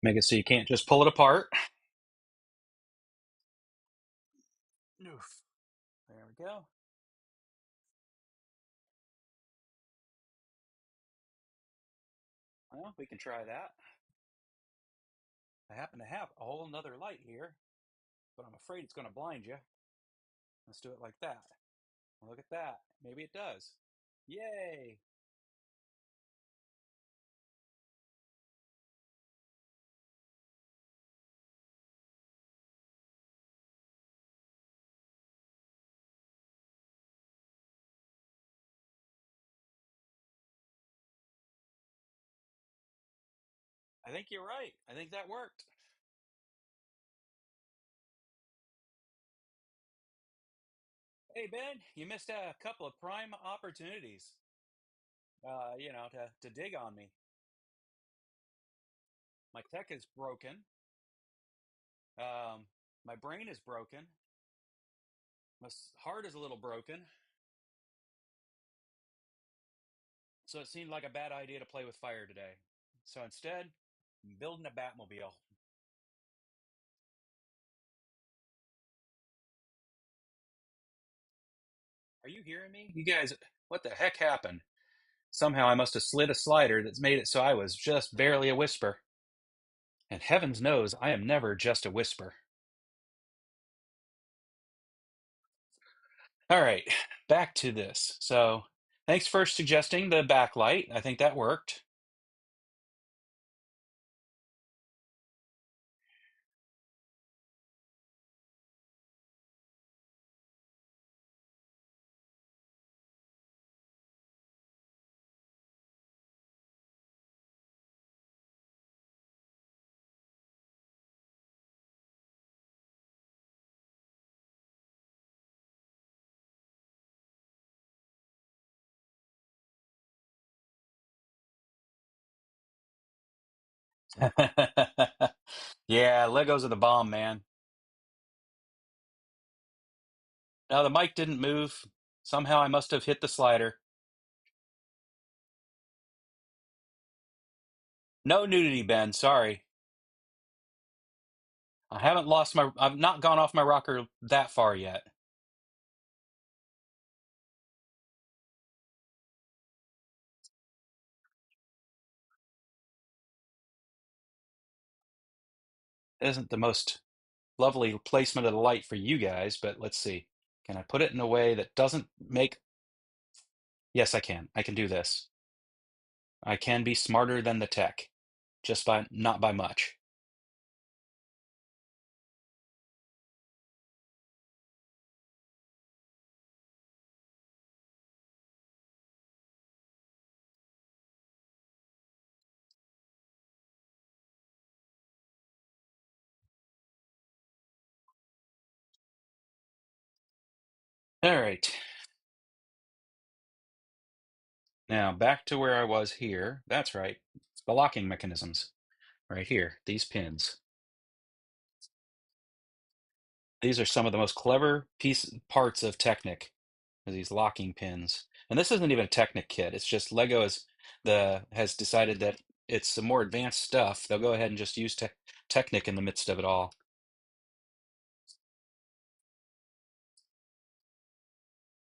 Make it so you can't just pull it apart. Oof. There we go. Well, we can try that. I happen to have a whole nother light here, but I'm afraid it's going to blind you. Let's do it like that. Look at that. Maybe it does. Yay! I think you're right. I think that worked. Hey, Ben, you missed a couple of prime opportunities, to dig on me. My tech is broken. My brain is broken. My heart is a little broken. So it seemed like a bad idea to play with fire today. So instead, I'm building a Batmobile. Are you hearing me? You guys, what the heck happened? Somehow I must have slid a slider that's made it so I was just barely a whisper. And heavens knows I am never just a whisper. All right, back to this. So thanks for suggesting the backlight. I think that worked. Yeah, Legos are the bomb, man. Now the mic didn't move. Somehow I must have hit the slider. No nudity, Ben. Sorry. I've not gone off my rocker that far yet. It isn't the most lovely placement of the light for you guys, but let's see. Can I put it in a way that doesn't make... Yes, I can. I can do this. I can be smarter than the tech, just by not by much. All right. Now back to where I was here. That's right. The locking mechanisms right here, these pins. These are some of the most clever parts of Technic, are these locking pins. And this isn't even a Technic kit. It's just Lego has decided that it's some more advanced stuff. They'll go ahead and just use Technic in the midst of it all.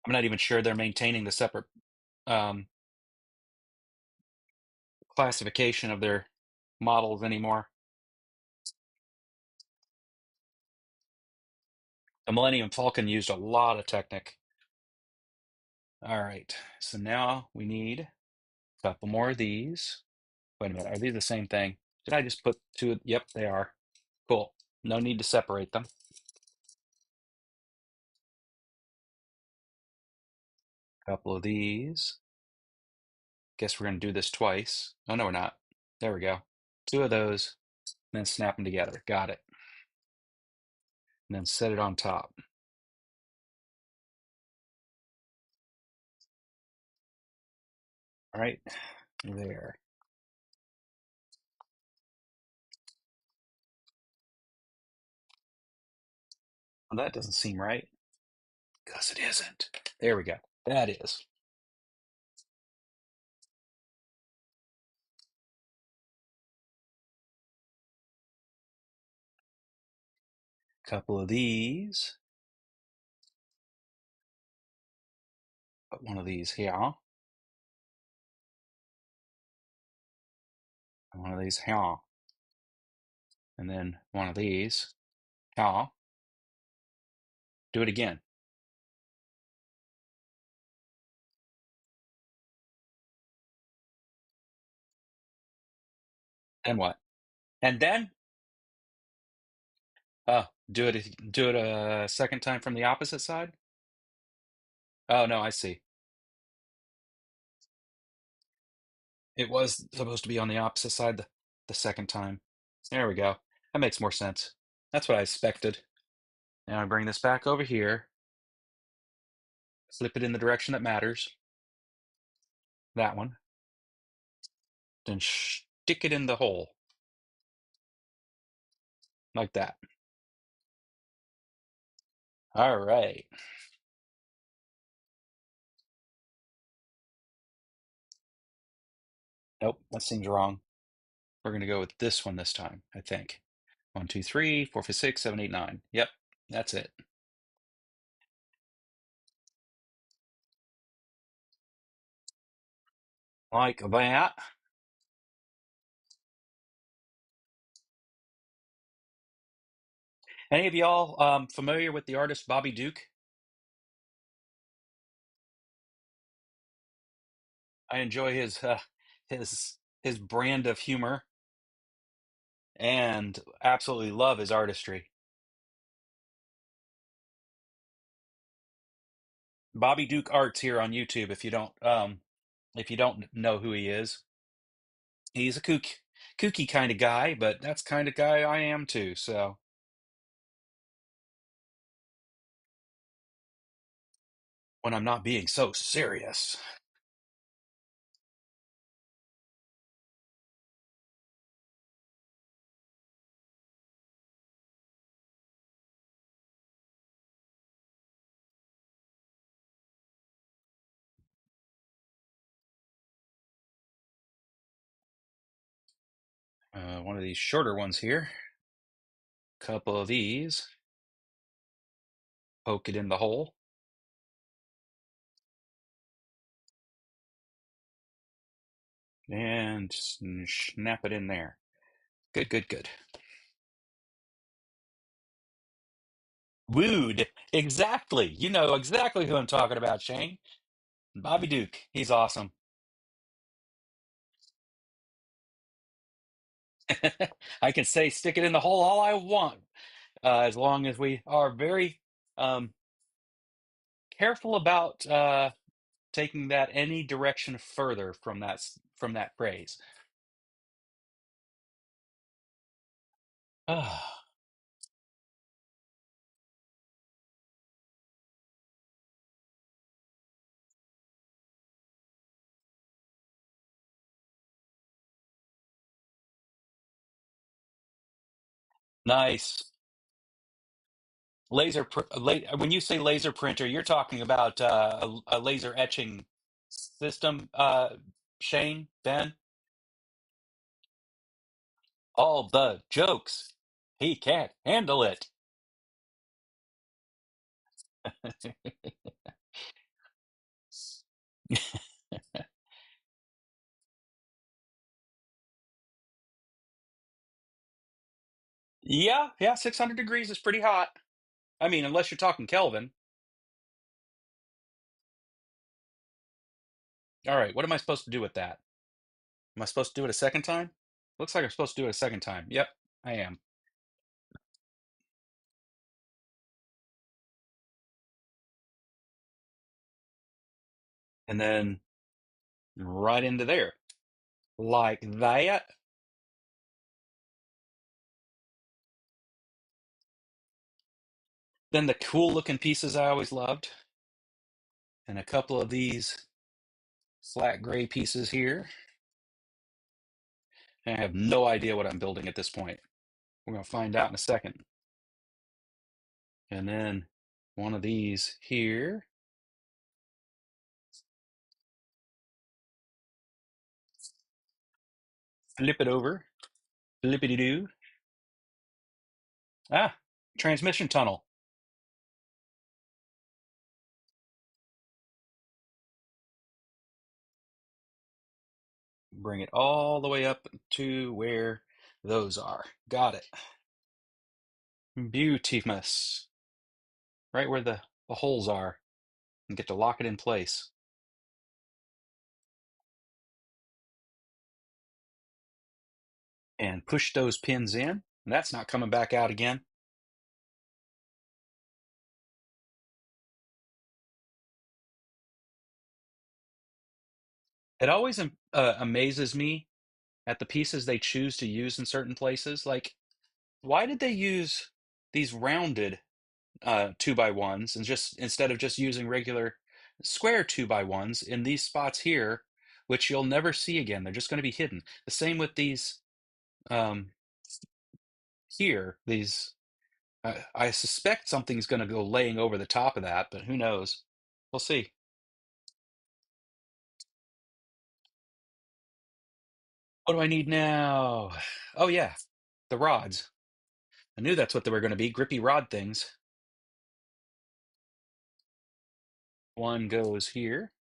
I'm not even sure they're maintaining the separate um, classification of their models anymore. The Millennium Falcon used a lot of Technic. All right, so now we need a couple more of these. Wait a minute, are these the same thing? Did I just put two? Yep, they are. Cool. No need to separate them. A couple of these. Guess we're going to do this twice. Oh, no, we're not. There we go. Two of those, and then snap them together. Got it. And then set it on top. All right, there. Well, that doesn't seem right. Because it isn't. There we go. That is. Couple of these. Put one of these here. One of these here. And then one of these here. Do it again. And what? And then do it a second time from the opposite side. Oh no, I see. It was supposed to be on the opposite side the second time. There we go. That makes more sense. That's what I expected. Now I bring this back over here, flip it in the direction that matters. That one. Then stick it in the hole. Like that. All right. Nope, that seems wrong. We're going to go with this one this time, I think. 1, 2, 3, 4, 5, 6, 7, 8, 9. Yep, that's it. Like that. Any of y'all familiar with the artist Bobby Duke? I enjoy his brand of humor and absolutely love his artistry. Bobby Duke Arts here on YouTube. If you don't know who he is, he's a kooky kind of guy, but that's kind of guy I am too. So when I'm not being so serious. One of these shorter ones here. Couple of these. Poke it in the hole. And just snap it in there. Good, good, good. Wooed. Exactly. You know exactly who I'm talking about, Shane. Bobby Duke. He's awesome. I can say stick it in the hole all I want, as long as we are very um, careful about taking that any direction further from that phrase. Ah, nice. When you say laser printer, you're talking about a laser etching system, Shane, Ben? All the jokes. He can't handle it. Yeah, yeah, 600 degrees is pretty hot. I mean, unless you're talking Kelvin. All right, what am I supposed to do with that? Am I supposed to do it a second time? Looks like I'm supposed to do it a second time. Yep, I am. And then right into there. Like that. Then the cool looking pieces I always loved. And a couple of these flat gray pieces here. And I have no idea what I'm building at this point. We're going to find out in a second. And then one of these here. Flip it over. Flippity doo. Ah, transmission tunnel. Bring it all the way up to where those are. Got it. Beautiful. Right where the holes are. And get to lock it in place. And push those pins in. And that's not coming back out again. It always amazes me at the pieces they choose to use in certain places. Like, why did they use these rounded 2x1s and just instead of just using regular square 2x1s in these spots here, which you'll never see again? They're just going to be hidden. The same with these um, here. These I suspect something's going to go laying over the top of that, but who knows? We'll see. What do I need now? Oh yeah, the rods. I knew that's what they were going to be, grippy rod things. One goes here.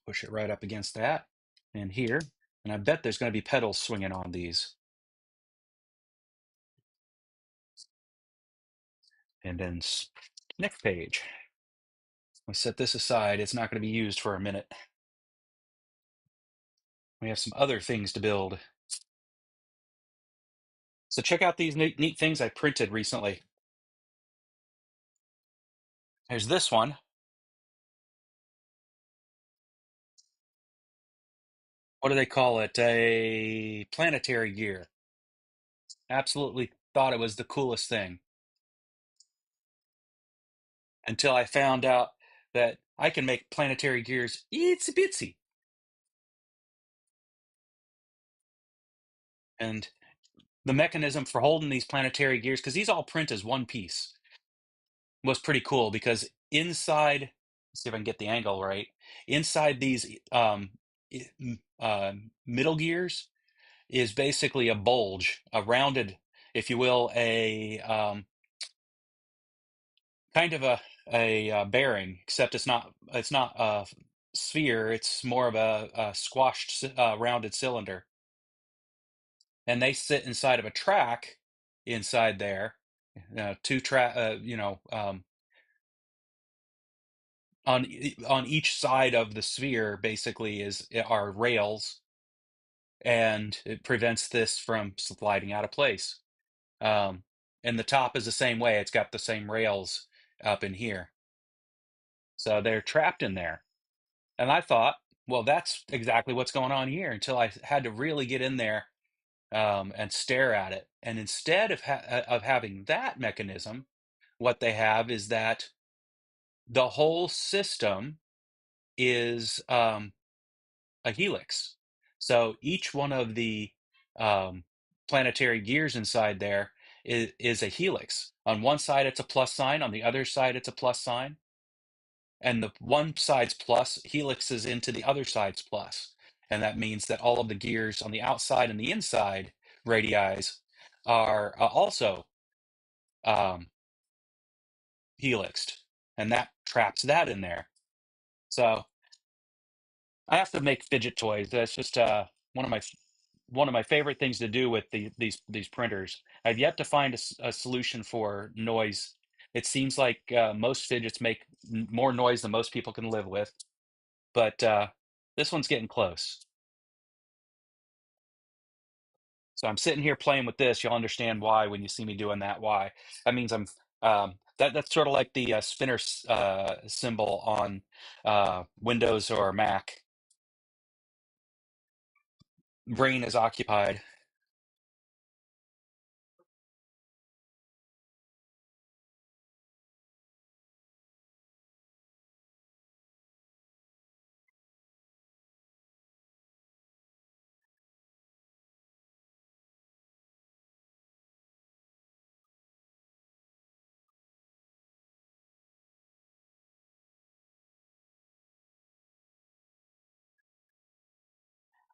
Push it right up against that and here. And I bet there's going to be pedals swinging on these. And then next page. We set this aside. It's not going to be used for a minute. We have some other things to build. So check out these neat things I printed recently. There's this one. What do they call it? A planetary gear. Absolutely thought it was the coolest thing until I found out that I can make planetary gears itsy bitsy. And the mechanism for holding these planetary gears, because these all print as one piece, was pretty cool because inside, let's see if I can get the angle right. Inside these middle gears is basically a bulge, a rounded, if you will, a kind of a bearing, except it's not a sphere. It's more of a squashed, rounded cylinder, and they sit inside of a track inside there. Two track, on each side of the sphere basically is are rails, and it prevents this from sliding out of place. Um, and the top is the same way. It's got the same rails up in here. So they're trapped in there. And I thought, well, that's exactly what's going on here until I had to really get in there and stare at it. And instead of having that mechanism, what they have is that the whole system is a helix. So each one of the um, planetary gears inside there is a helix. On one side, it's a plus sign. On the other side, it's a plus sign. And the one side's plus helixes into the other side's plus. And that means that all of the gears on the outside and the inside radii are also um, helixed. And that traps that in there. So I have to make fidget toys. That's just one of my one of my favorite things to do with these printers. I've yet to find a solution for noise. It seems like most fidgets make more noise than most people can live with, but this one's getting close. So I'm sitting here playing with this. You'll understand why when you see me doing that. Why? That means that's sort of like the spinner symbol on Windows or Mac. Brain is occupied.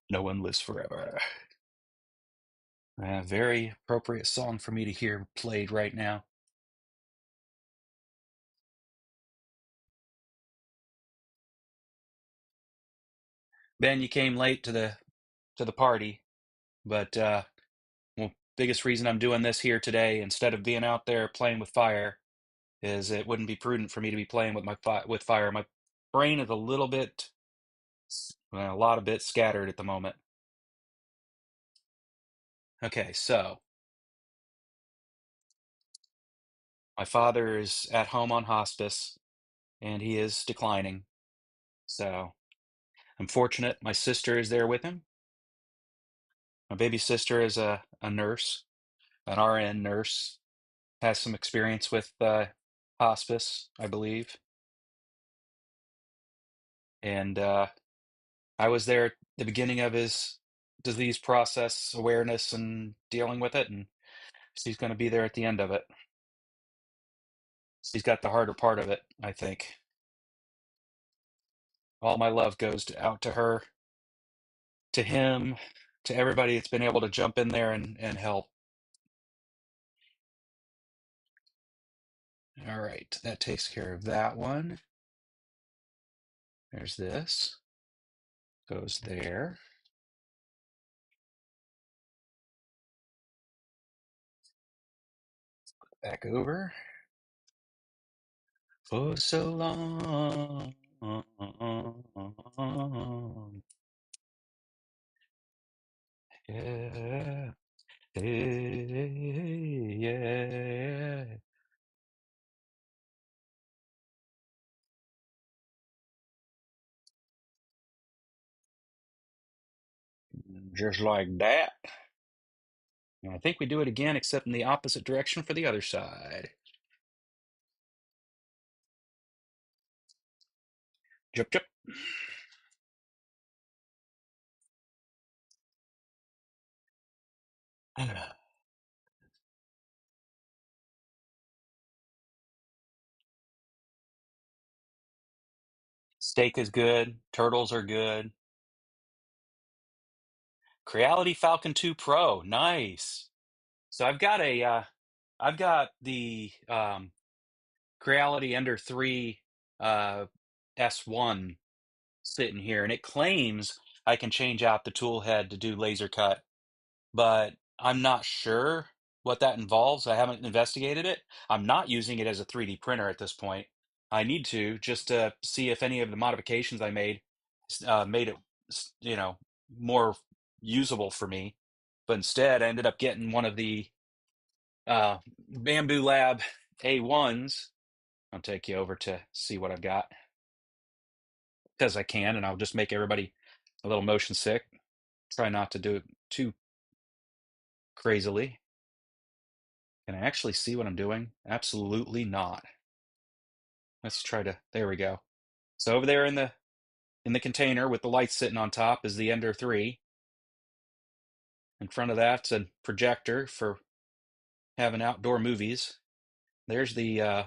No one lives forever. A very appropriate song for me to hear played right now. Ben, you came late to the party, but well, biggest reason I'm doing this here today instead of being out there playing with fire is it wouldn't be prudent for me to be playing with with fire. My brain is a little bit, well, a lot of bit scattered at the moment. Okay, so my father is at home on hospice and he is declining. So I'm fortunate. My sister is there with him. My baby sister is a nurse, an RN nurse, has some experience with hospice, I believe. And I was there at the beginning of his disease process awareness and dealing with it, and she's going to be there at the end of it. She's got the harder part of it, I think. All my love goes out to her, to him, to everybody that's been able to jump in there and help. All right, that takes care of that one. There's this. Goes there. Back over. For so long. Yeah. Hey, yeah. Just like that. And I think we do it again, except in the opposite direction for the other side. Jup, jup. Steak is good. Turtles are good. Creality Falcon 2 Pro. Nice. So I've got the Creality Ender 3 uh, S1 sitting here, and it claims I can change out the tool head to do laser cut, but I'm not sure what that involves. I haven't investigated it. I'm not using it as a 3D printer at this point. I need to just to see if any of the modifications I made it, more usable for me. But instead, I ended up getting one of the Bamboo Lab A1s. I'll take you over to see what I've got because I can, and I'll just make everybody a little motion sick. Try not to do it too crazily. Can I actually see what I'm doing? Absolutely not. Let's try to, there we go. So over there in the container with the lights sitting on top is the Ender 3. In front of that's a projector for having outdoor movies. There's the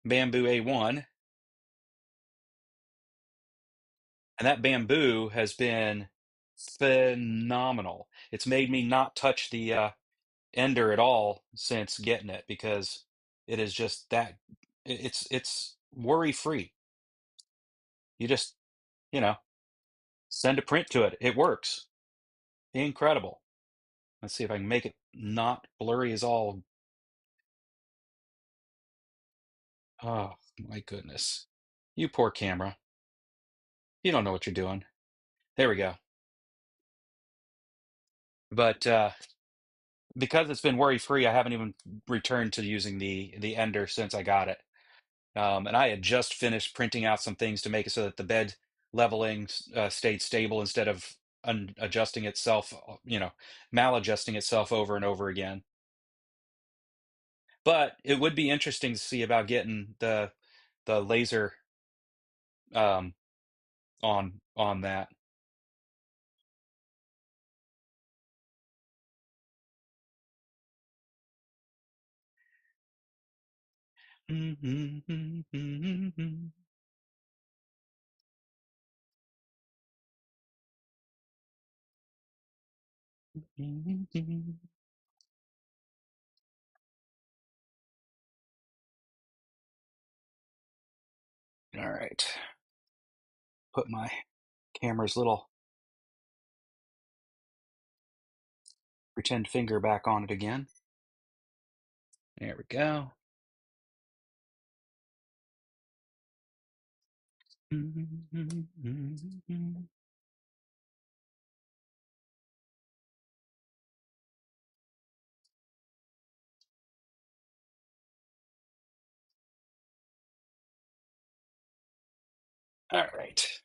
Bamboo A1. And that bamboo has been phenomenal. It's made me not touch the Ender at all since getting it because it is just that it's worry free. You just, you know, send a print to it. It works. Incredible. Let's see if I can make it not blurry as all. Oh my goodness. You poor camera. You don't know what you're doing. There we go. But because it's been worry free, I haven't even returned to using the Ender since I got it. And I had just finished printing out some things to make it so that the bed leveling stayed stable instead of adjusting itself, maladjusting itself over and over again. But it would be interesting to see about getting the laser um, on that. All right, put my camera's little pretend finger back on it again. There we go. All right.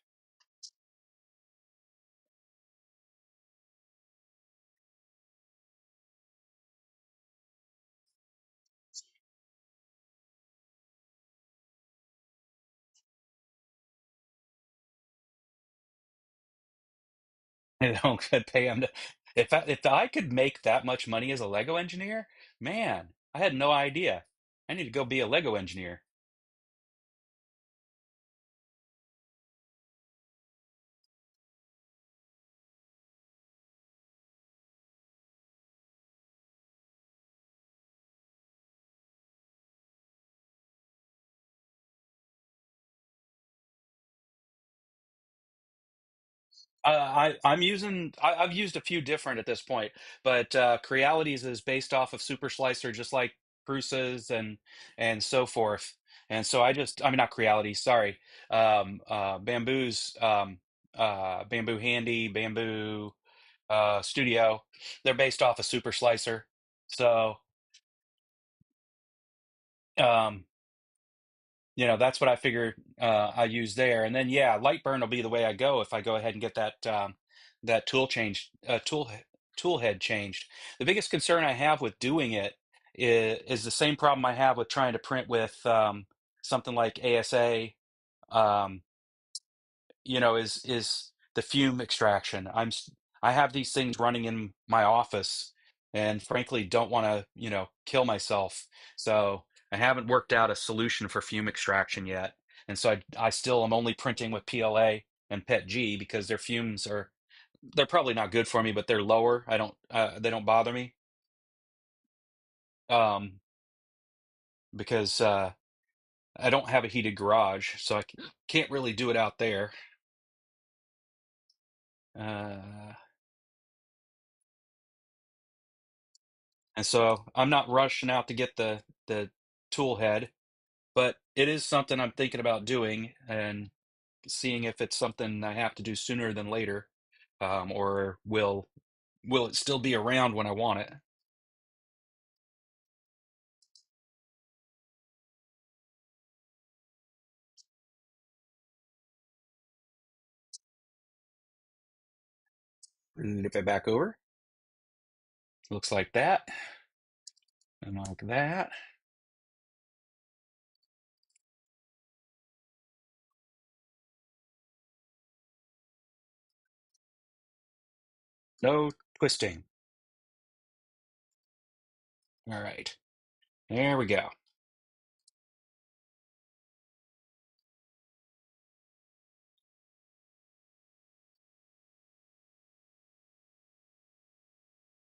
I don't pay him to. If I could make that much money as a Lego engineer, man, I had no idea. I need to go be a Lego engineer. I've used a few different at this point, but Crealities is based off of Super Slicer, just like Prusa's and so forth. And so I mean, not Crealities, sorry, Bamboo's, Bamboo Handy, Bamboo Studio. They're based off of Super Slicer. So, um, that's what I figured I use there. And then, yeah, Lightburn will be the way I go if I go ahead and get that tool head changed. The biggest concern I have with doing it is the same problem I have with trying to print with something like ASA. Um, is the fume extraction. I have these things running in my office, and frankly, don't want to kill myself. So I haven't worked out a solution for fume extraction yet, and so I still am only printing with PLA and PETG because their fumes are they're probably not good for me, but they're lower. I don't they don't bother me. Um, because I don't have a heated garage, so can't really do it out there. Uh, and so I'm not rushing out to get the tool head, but it is something I'm thinking about doing and seeing if it's something I have to do sooner than later, or will it still be around when I want it? Flip it back over. Looks like that, and like that. No twisting. All right, there we go.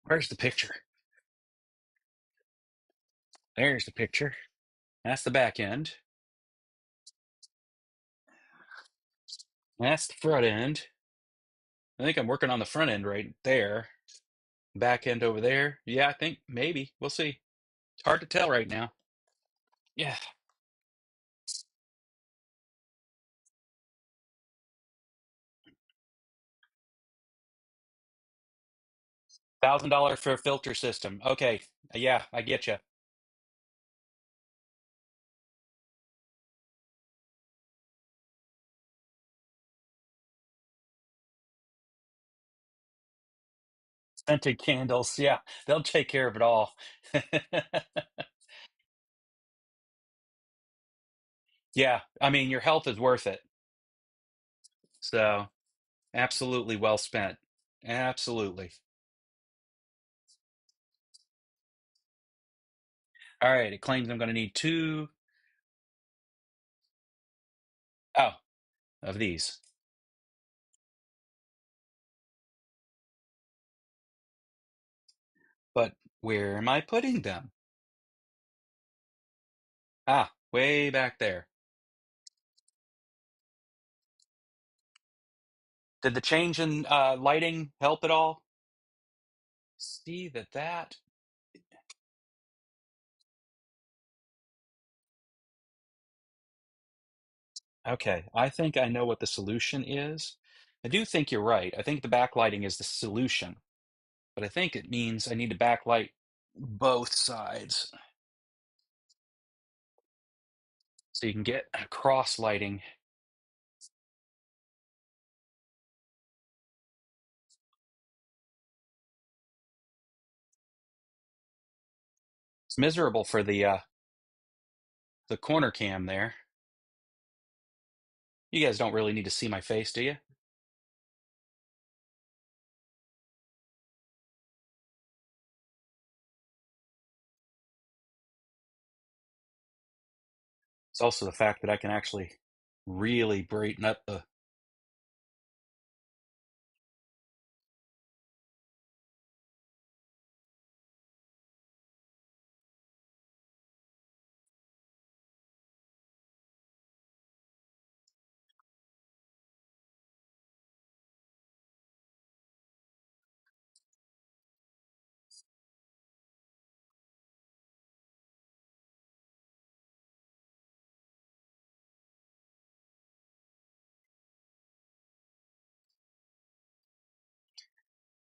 Where's the picture? There's the picture. That's the back end. That's the front end. I think I'm working on the front end right there. Back end over there. Yeah, I think maybe. We'll see. It's hard to tell right now. Yeah. $1,000 for a filter system. Okay. Yeah, I get you. Scented candles. Yeah, they'll take care of it all. Yeah, I mean, your health is worth it. So, absolutely well spent. Absolutely. All right. It claims I'm going to need two, oh, of these. But where am I putting them? Ah, way back there. Did the change in lighting help at all? See that. Okay, I think I know what the solution is. I do think you're right. I think the backlighting is the solution, but I think it means I need to backlight both sides so you can get a cross lighting. It's miserable for the corner cam there. You guys don't really need to see my face, do you? It's also the fact that I can actually really brighten up the.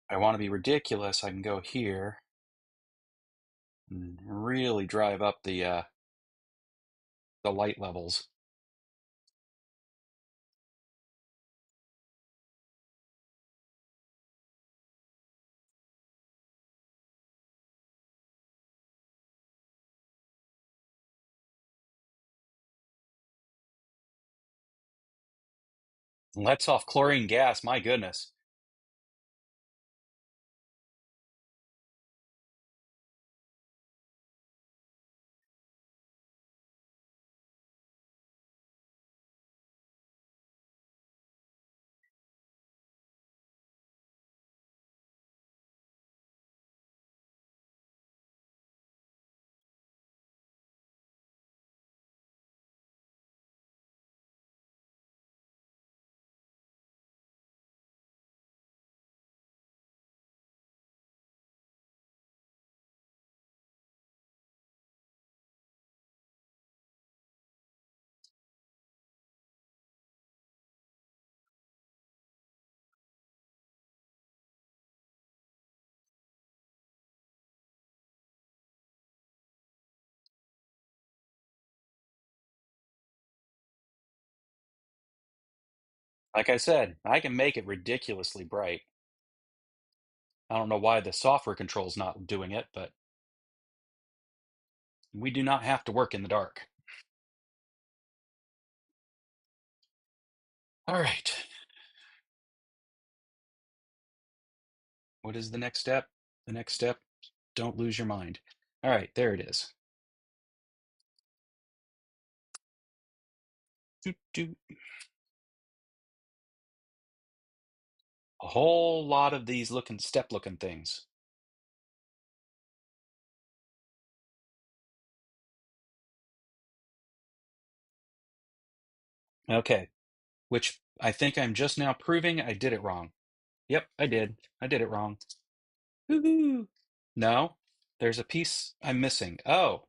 I want to be ridiculous. I can go here and really drive up the light levels. Lets off chlorine gas. My goodness. Like I said, I can make it ridiculously bright. I don't know why the software control's not doing it, but we do not have to work in the dark. All right. What is the next step? The next step, don't lose your mind. All right, there it is. Doot, doot. A whole lot of these step looking things. Okay, which I think I'm just now proving I did it wrong. Yep, I did. I did it wrong. Woohoo! No, there's a piece I'm missing. Oh,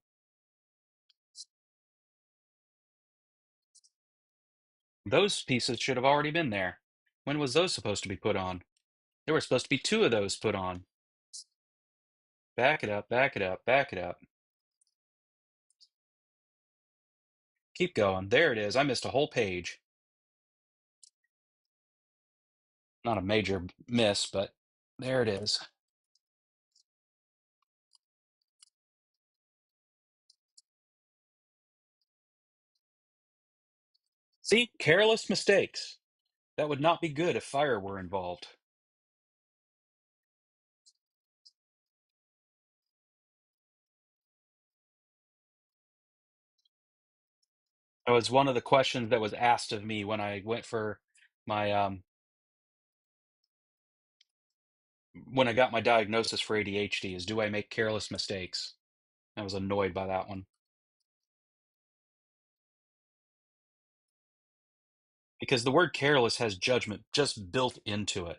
those pieces should have already been there. When was those supposed to be put on? There were supposed to be two of those put on. Back it up, back it up, back it up. Keep going. There it is. I missed a whole page. Not a major miss, but there it is. See, careless mistakes. That would not be good if fire were involved. That was one of the questions that was asked of me when I went for my when I got my diagnosis for ADHD is, do I make careless mistakes? I was annoyed by that one because the word careless has judgment just built into it.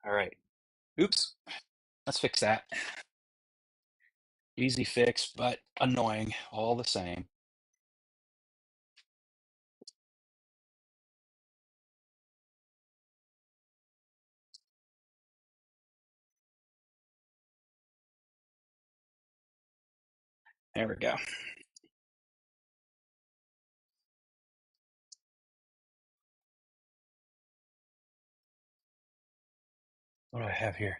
All right. Oops. Let's fix that. Easy fix, but annoying all the same. There we go. What do I have here?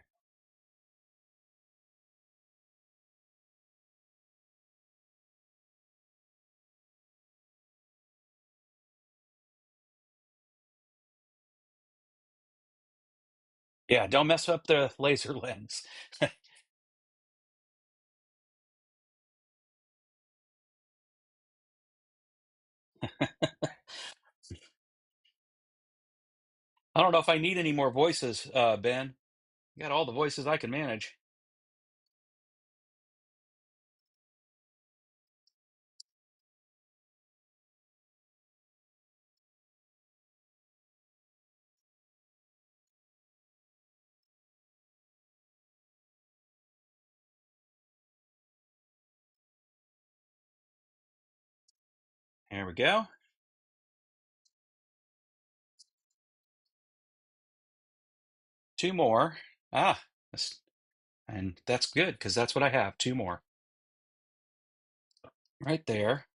Yeah, don't mess up the laser lens. I don't know if I need any more voices, Ben. I got all the voices I can manage. There we go. Two more. Ah, and that's good because that's what I have. Two more. Right there.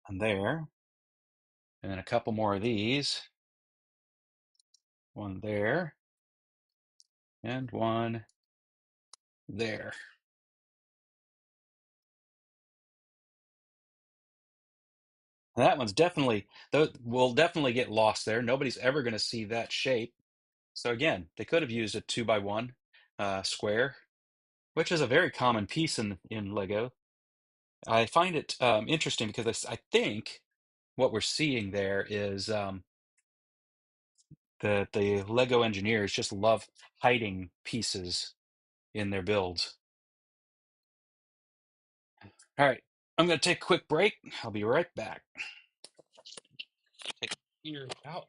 And there. And then a couple more of these. One there. And one there. And that one's definitely, will definitely get lost there. Nobody's ever going to see that shape. So again, they could have used a 2x1 square, which is a very common piece in Lego. I find it interesting because I think what we're seeing there is the Lego engineers just love hiding pieces in their builds. All right, I'm going to take a quick break. I'll be right back. Take your out.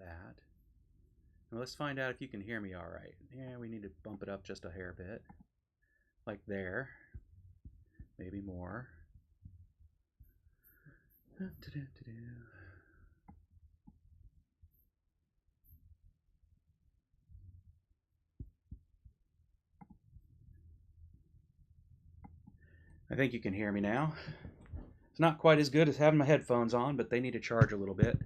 that. Now let's find out if you can hear me all right. Yeah, we need to bump it up just a hair bit. Like there. Maybe more. I think you can hear me now. It's not quite as good as having my headphones on, but they need to charge a little bit.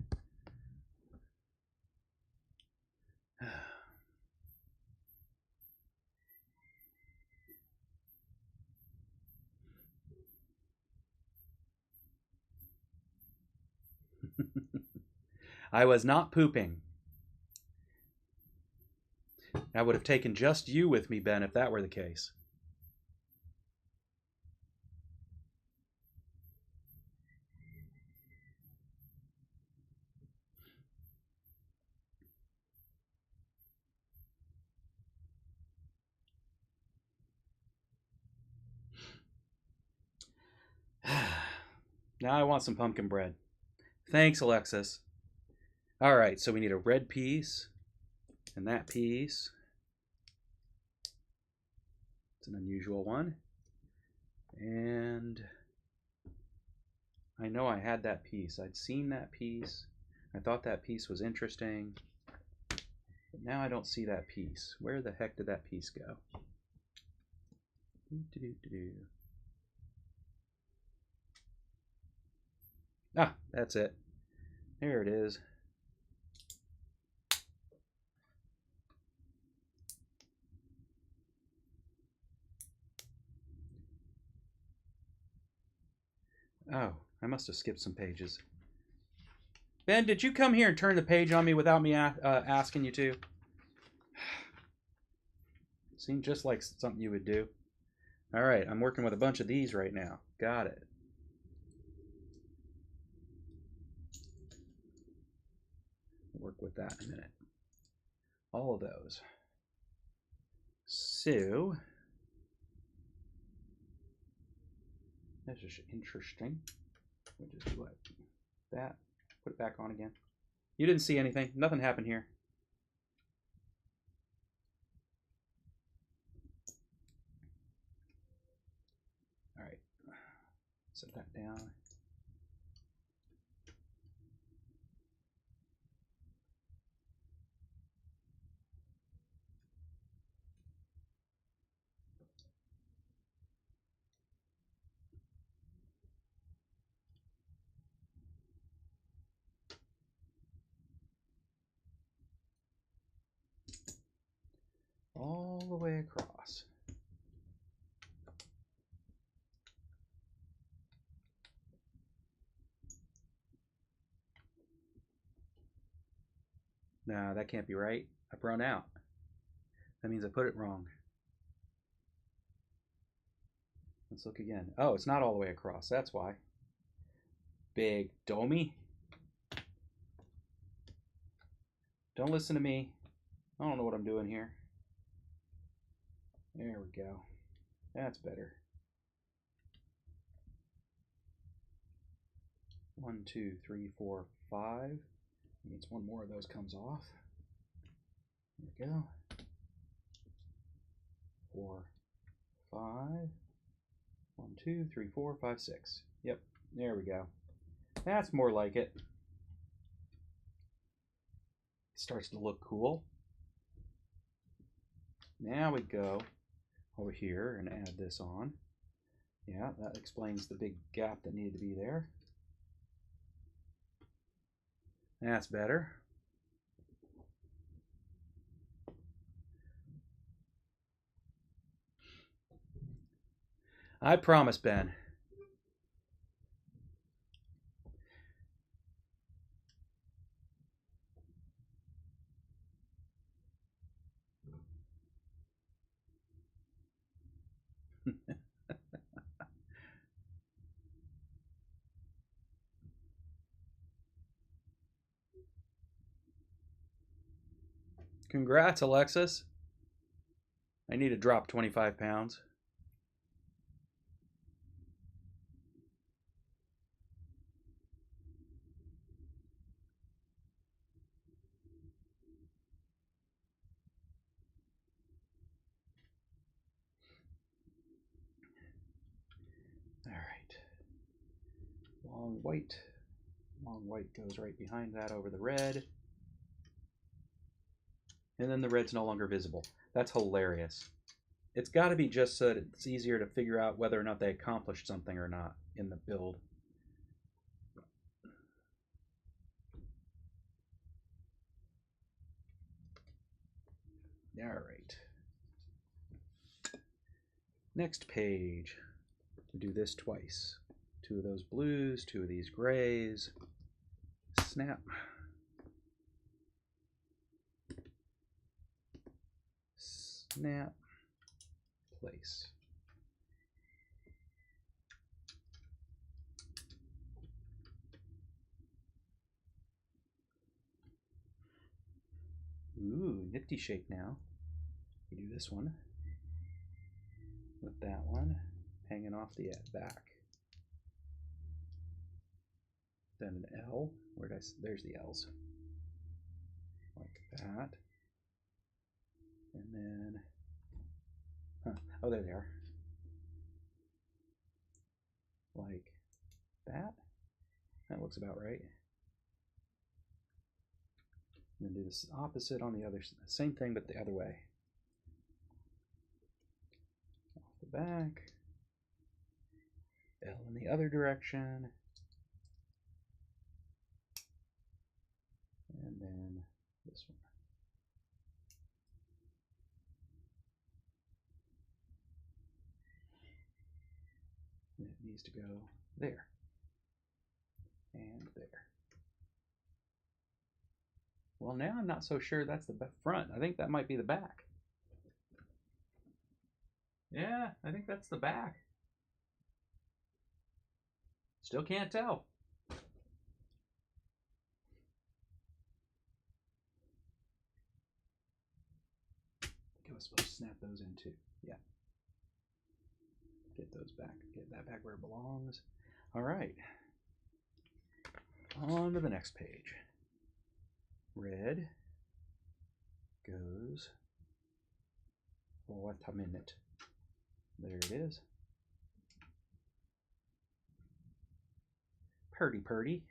I was not pooping. I would have taken just you with me, Ben, if that were the case. Now I want some pumpkin bread. Thanks, Alexis. All right, so we need a red piece and that piece. It's an unusual one. And I know I had that piece. I'd seen that piece. I thought that piece was interesting. But now I don't see that piece. Where the heck did that piece go? Ah, that's it. There it is. Oh, I must have skipped some pages. Ben, did you come here and turn the page on me without me asking you to? Seemed just like something you would do. All right, I'm working with a bunch of these right now. Got it. We'll work with that in a minute. All of those. So, that's just interesting. We'll just do that. Put it back on again. You didn't see anything. Nothing happened here. All right. Set that down. All the way across. No, that can't be right. I've run out. That means I put it wrong. Let's look again. Oh, it's not all the way across. That's why. Big dummy. Don't listen to me. I don't know what I'm doing here. There we go. That's better. 1, 2, 3, 4, 5. Means one more of those comes off. There we go. 4, 5. 1, 2, 3, 4, 5, 6. Yep, there we go. That's more like it. Starts to look cool. Now we go over here and add this on. Yeah, that explains the big gap that needed to be there. That's better. I promise, Ben. Congrats, Alexis. I need to drop 25 pounds. long white. Long white goes right behind that over the red. And then the red's no longer visible. That's hilarious. It's got to be just so that it's easier to figure out whether or not they accomplished something or not in the build. All right. Next page. We do this twice. 2 of those blues, 2 of these grays. Snap. Snap. Place. Ooh, nifty shape now. We do this one with that one hanging off the back. Then an L. Where did I? There's the L's. Like that. And then, oh, there they are. Like that. That looks about right. And then do this opposite on the other, same thing but the other way. Off the back. L in the other direction. And then this one. And it needs to go there. And there. Well, now I'm not so sure that's the front. I think that might be the back. Yeah, I think that's the back. Still can't tell. I think I was supposed to snap those in too. Yeah. Get those back. Get that back where it belongs. All right. On to the next page. Red goes, what a minute. There it is. Purdy purdy.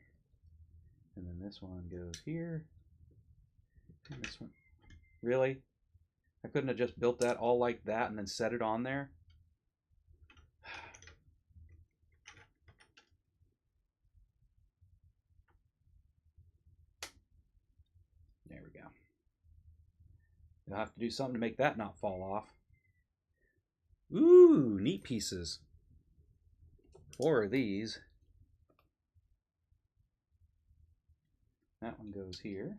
And then this one goes here. And this one. Really? I couldn't have just built that all like that and then set it on there? There we go. You'll have to do something to make that not fall off. Ooh, neat pieces. 4 of these. That one goes here.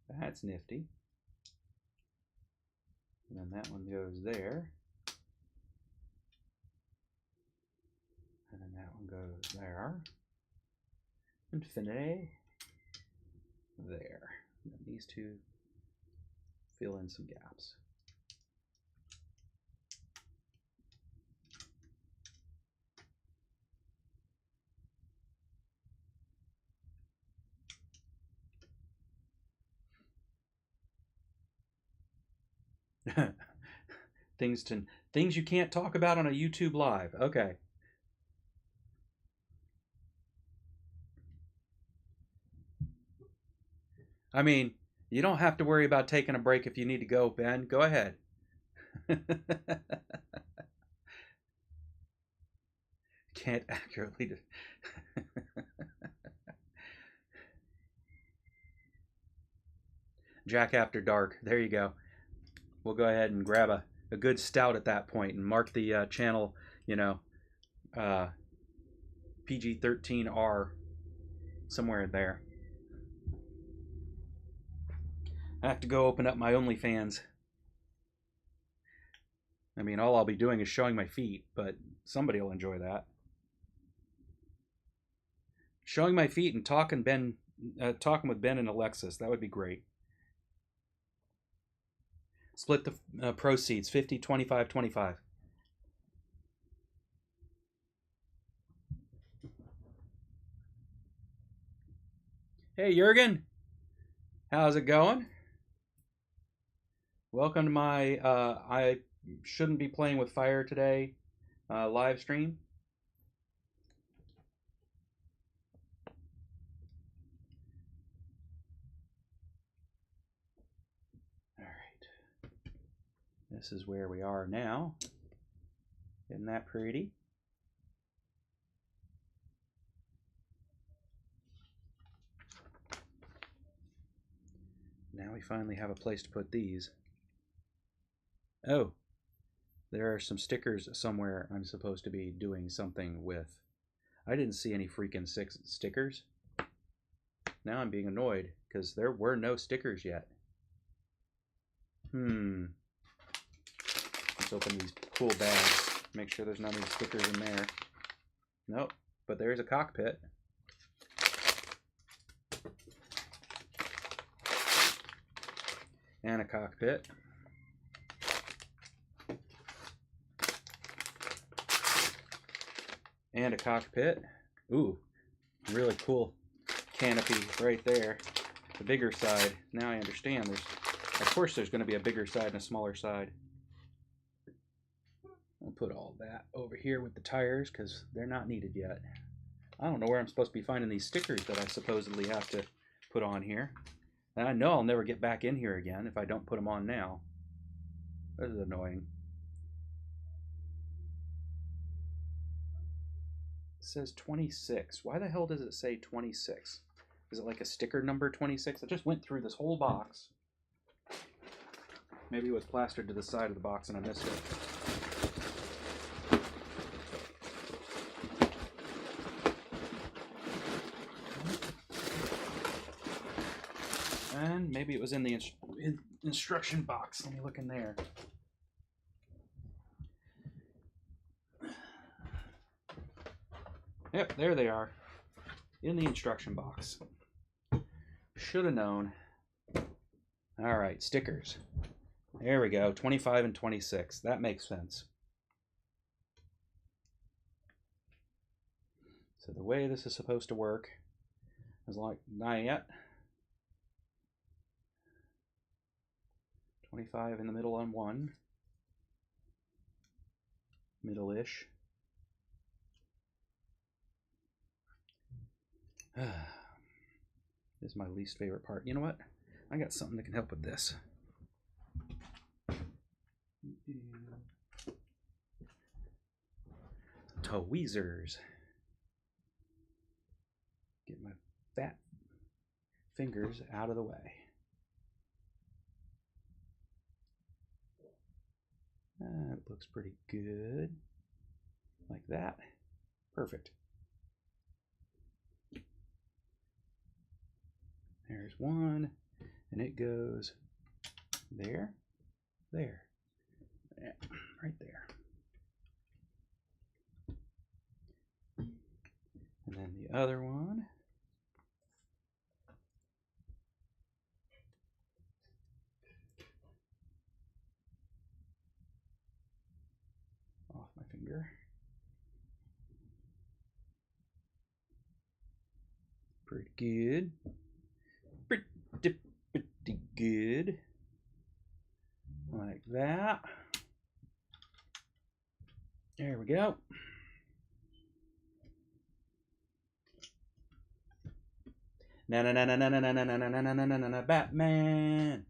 That's nifty. And then that one goes there. And then that one goes there. Infinity. There. And then these 2 fill in some gaps. Things you can't talk about on a YouTube live. Okay. I mean, you don't have to worry about taking a break if you need to go, Ben. Go ahead. Can't accurately. Jack After Dark. There you go. We'll go ahead and grab a good stout at that point and mark the channel, you know, PG-13R somewhere there. I have to go open up my OnlyFans. I mean, all I'll be doing is showing my feet, but somebody will enjoy that. Showing my feet and talking with Ben and Alexis. That would be great. Split the proceeds, 50, 25, 25. Hey, Jurgen. How's it going? Welcome to my I shouldn't be playing with fire today live stream. this is where we are now. Isn't that pretty? Now we finally have a place to put these. Oh, there are some stickers somewhere I'm supposed to be doing something with. I didn't see any freaking stickers. Now I'm being annoyed because there were no stickers yet. Let's open these cool bags. Make sure there's not any stickers in there. Nope, but there's a cockpit. And a cockpit. And a cockpit. Ooh, really cool canopy right there. The bigger side. Now I understand. Of course there's going to be a bigger side and a smaller side. I'll put all that over here with the tires because they're not needed yet. I don't know where I'm supposed to be finding these stickers that I supposedly have to put on here. And I know I'll never get back in here again if I don't put them on now. This is annoying. It says 26. Why the hell does it say 26? Is it like a sticker number 26? I just went through this whole box. Maybe it was plastered to the side of the box and I missed it. And maybe it was in the instruction box. Let me look in there. Yep, there they are. In the instruction box. Should have known. All right, stickers. There we go, 25 and 26. That makes sense. So the way this is supposed to work is like, not yet. 25 in the middle on one. Middle-ish. This is my least favorite part. You know what? I got something that can help with this. Tweezers. Get my fat fingers out of the way. That looks pretty good. Like that. Perfect. There's one, and it goes there, there, yeah, right there. And then the other one. Off my finger. Pretty good. Pretty good. Like that. There we go. Na Batman.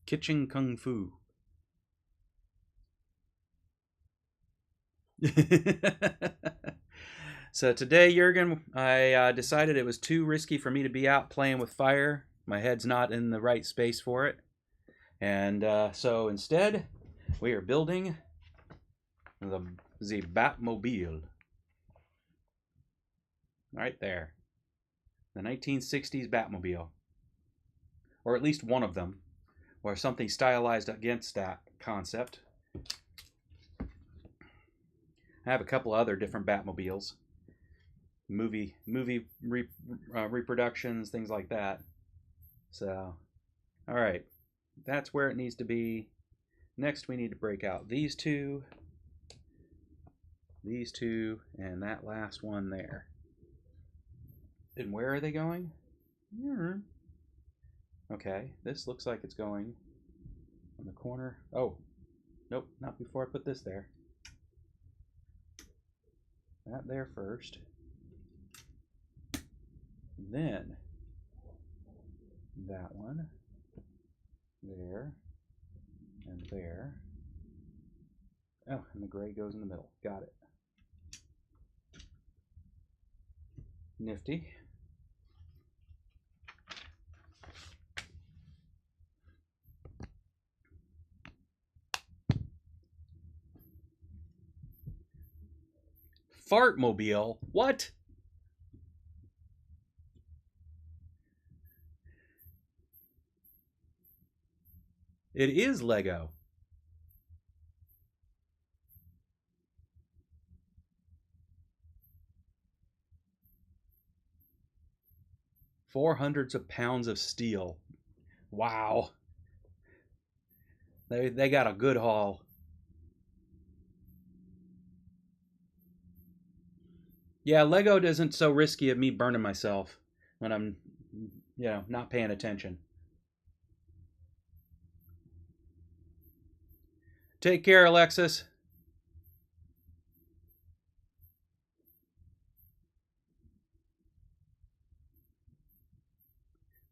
Kitchen Kung Fu. So today, Jurgen, I decided it was too risky for me to be out playing with fire. My head's not in the right space for it. And so instead, we are building the Batmobile. Right there. The 1960s Batmobile. Or at least one of them. Or something stylized against that concept. I have a couple other different Batmobiles. Movie reproductions, things like that. So, all right. That's where it needs to be. Next, we need to break out these two, and that last one there. And where are they going? Okay, this looks like it's going on the corner. Oh, nope, not before I put this there. That there first. Then that one. There. And there. Oh, and the gray goes in the middle. Got it. Nifty. Fartmobile? What? It is Lego. $400 of pounds of steel. Wow. They got a good haul. Yeah, Lego isn't so risky of me burning myself when I'm, not paying attention. Take care, Alexis.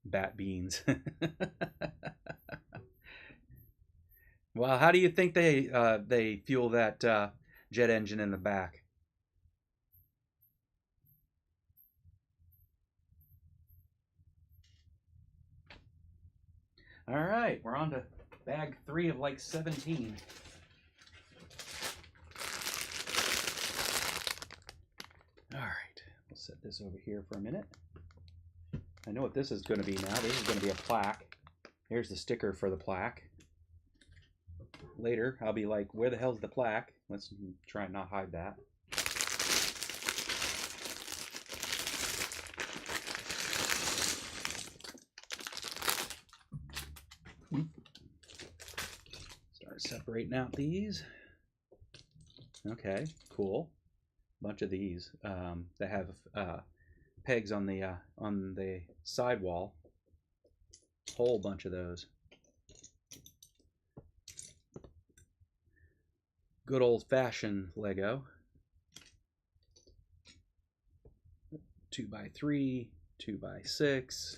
Bat beans. Well, how do you think they fuel that jet engine in the back? All right, we're on to bag 3 of like 17. All right, we'll set this over here for a minute. I know what this is going to be now. This is going to be a plaque. Here's the sticker for the plaque. Later, I'll be like, where the hell's the plaque? Let's try and not hide that. Start separating out these. Okay, cool. Bunch of these that have pegs on the sidewall. Whole bunch of those. Good old-fashioned Lego. 2x3, 2x6.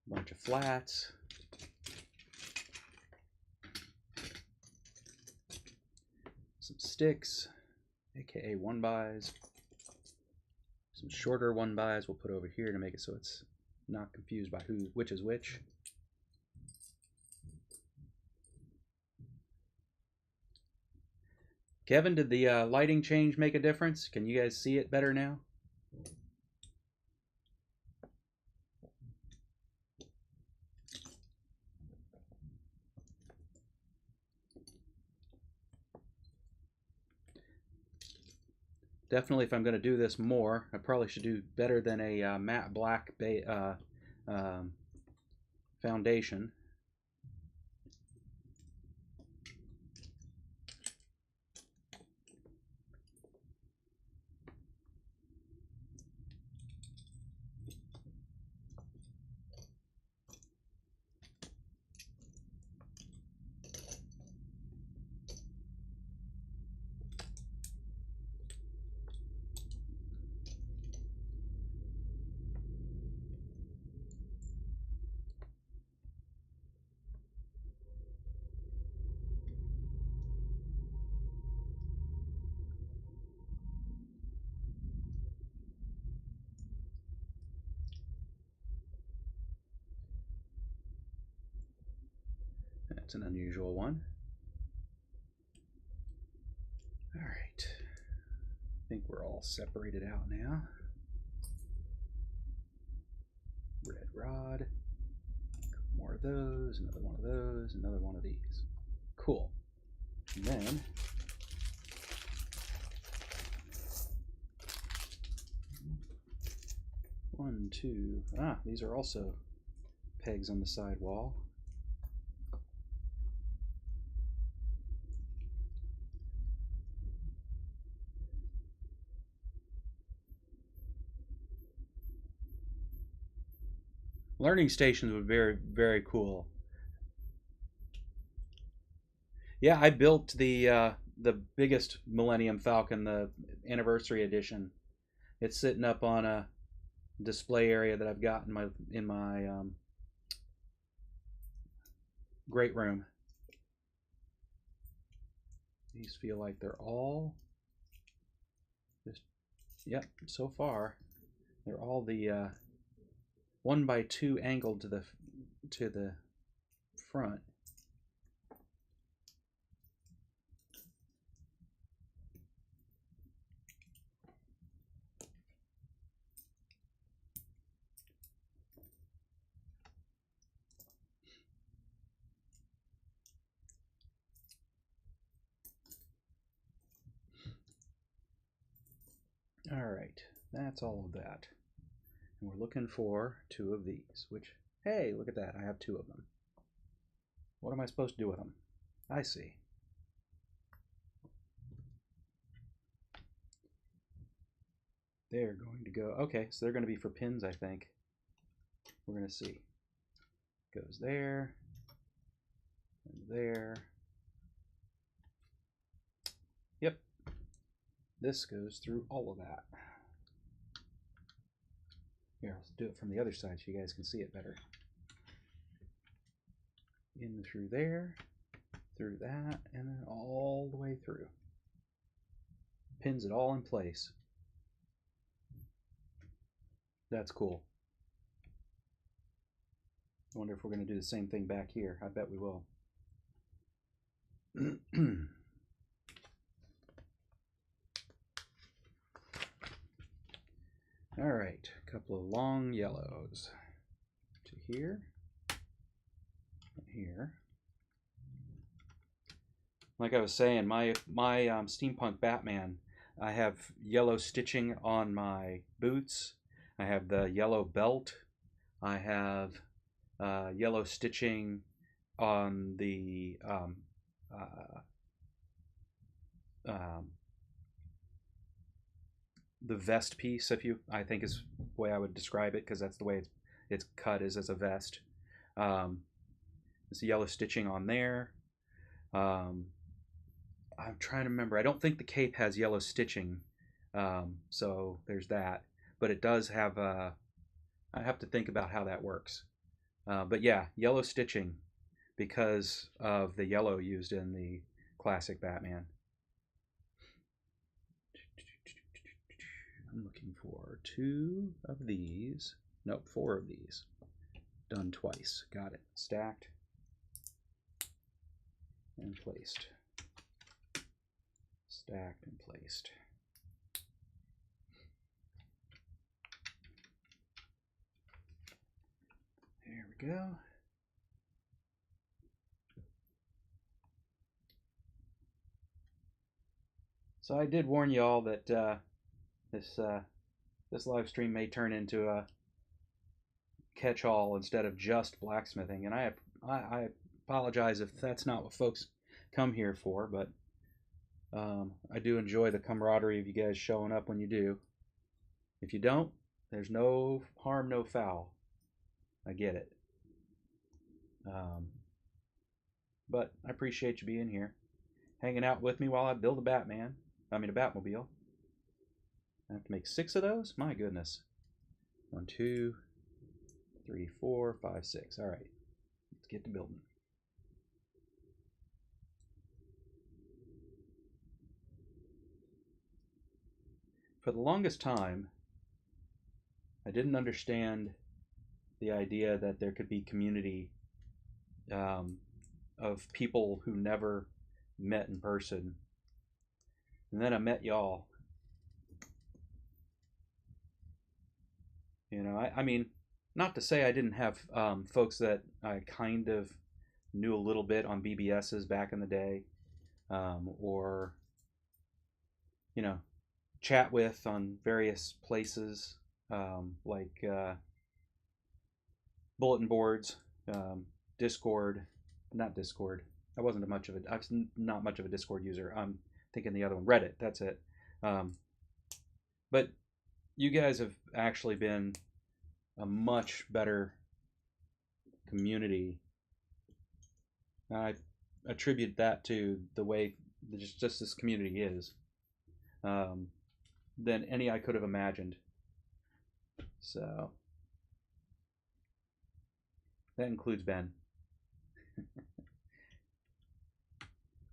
Bunch of flats. Some sticks, aka 1x's. Some shorter 1x's we'll put over here to make it so it's not confused by which is which. Kevin, did the lighting change make a difference? Can you guys see it better now? Definitely, if I'm going to do this more, I probably should do better than a matte black foundation. That's an unusual one. All right. I think we're all separated out now. Red rod. More of those, another one of those, another one of these. Cool. And then one, two. These are also pegs on the side wall. Learning stations were very, very cool. Yeah, I built the biggest Millennium Falcon, the anniversary edition. It's sitting up on a display area that I've got in my great room. These feel like they're all just, yep, so far they're all the 1x2 angled to the front. All right, that's all of that. And we're looking for 2 of these, which, hey, look at that. I have 2 of them. What am I supposed to do with them? I see. They're going to go, okay, so they're going to be for pins, I think. We're going to see. Goes there, and there. Yep, this goes through all of that. Here, let's do it from the other side so you guys can see it better. In through there, through that, and then all the way through. Pins it all in place. That's cool. I wonder if we're going to do the same thing back here. I bet we will. All right, a couple of long yellows to here, and here. Like I was saying, my steampunk Batman, I have yellow stitching on my boots. I have the yellow belt. I have yellow stitching on the vest piece, I think is the way I would describe it, because that's the way it's cut, is as a vest. There's yellow stitching on there. I'm trying to remember. I don't think the cape has yellow stitching, so there's that. But it does have. I have to think about how that works. But yeah, yellow stitching because of the yellow used in the classic Batman. I'm looking for 2 of these. Nope, 4 of these. Done twice. Got it. Stacked and placed. Stacked and placed. There we go. So I did warn y'all that this live stream may turn into a catch-all instead of just blacksmithing, and I apologize if that's not what folks come here for, but I do enjoy the camaraderie of you guys showing up when you do. If you don't, there's no harm, no foul. I get it. But I appreciate you being here, hanging out with me while I build a Batmobile. I have to make 6 of those? My goodness. 1, 2, 3, 4, 5, 6. All right, let's get to building. For the longest time, I didn't understand the idea that there could be community of people who never met in person. And then I met y'all. You know, I mean, not to say I didn't have folks that I kind of knew a little bit on BBSs back in the day, or, you know, chat with on various places, like bulletin boards, Discord, not Discord. I was not much of a Discord user. I'm thinking the other one, Reddit. That's it. But you guys have actually been a much better community, I attribute that to the way just this community is, than any I could have imagined. So that includes Ben.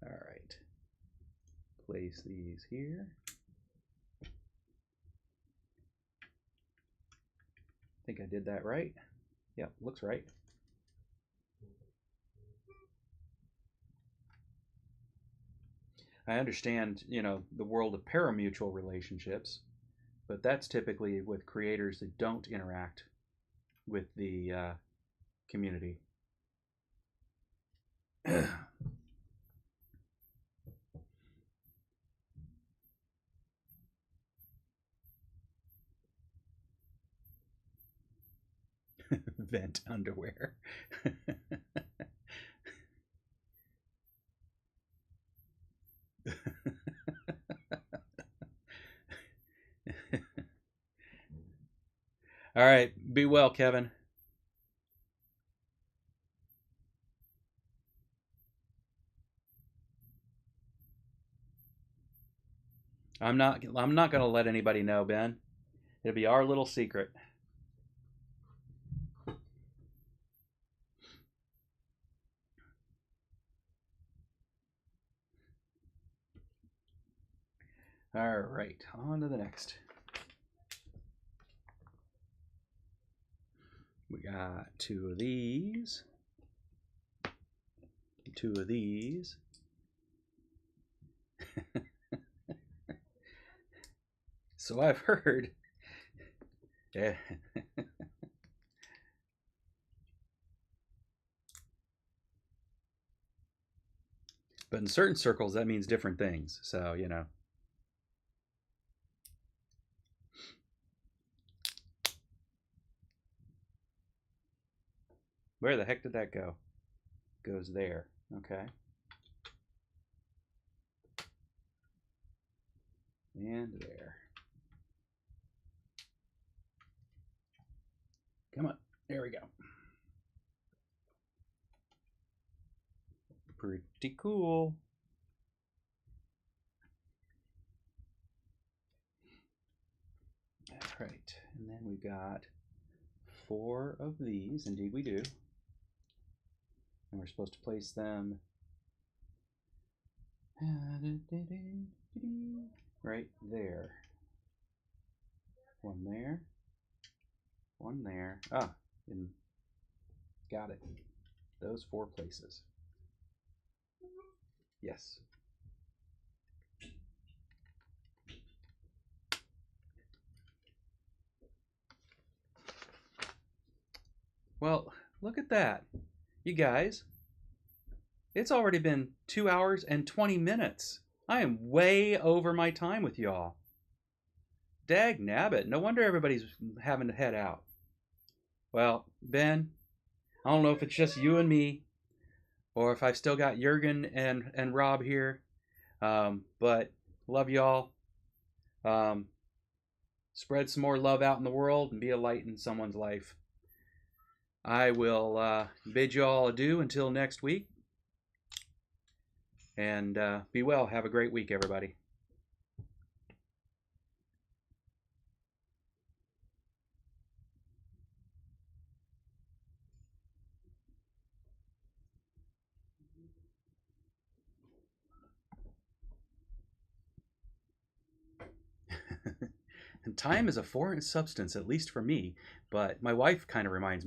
All right. Place these here. I think I did that right. Yep, looks right. I understand, the world of parimutuel relationships, but that's typically with creators that don't interact with the community. Vent underwear. All right. Be well, Kevin. I'm not going to let anybody know, Ben. It'll be our little secret. All right. On to the next. We got two of these. Two of these. So I've heard. Yeah. But in certain circles, that means different things. So, Where the heck did that go? Goes there. Okay. And there. Come on. There we go. Pretty cool. All right. And then we've got 4 of these. Indeed we do. And we're supposed to place them right there. One there. One there. And got it. Those 4 places. Yes. Well, look at that. You guys, it's already been 2 hours and 20 minutes. I am way over my time with y'all. Dag nabbit. No wonder everybody's having to head out. Well, Ben, I don't know if it's just you and me or if I've still got Jurgen and Rob here. But love y'all. Spread some more love out in the world and be a light in someone's life. I will bid you all adieu until next week. And be well. Have a great week, everybody. And time is a foreign substance, at least for me. But my wife kind of reminds me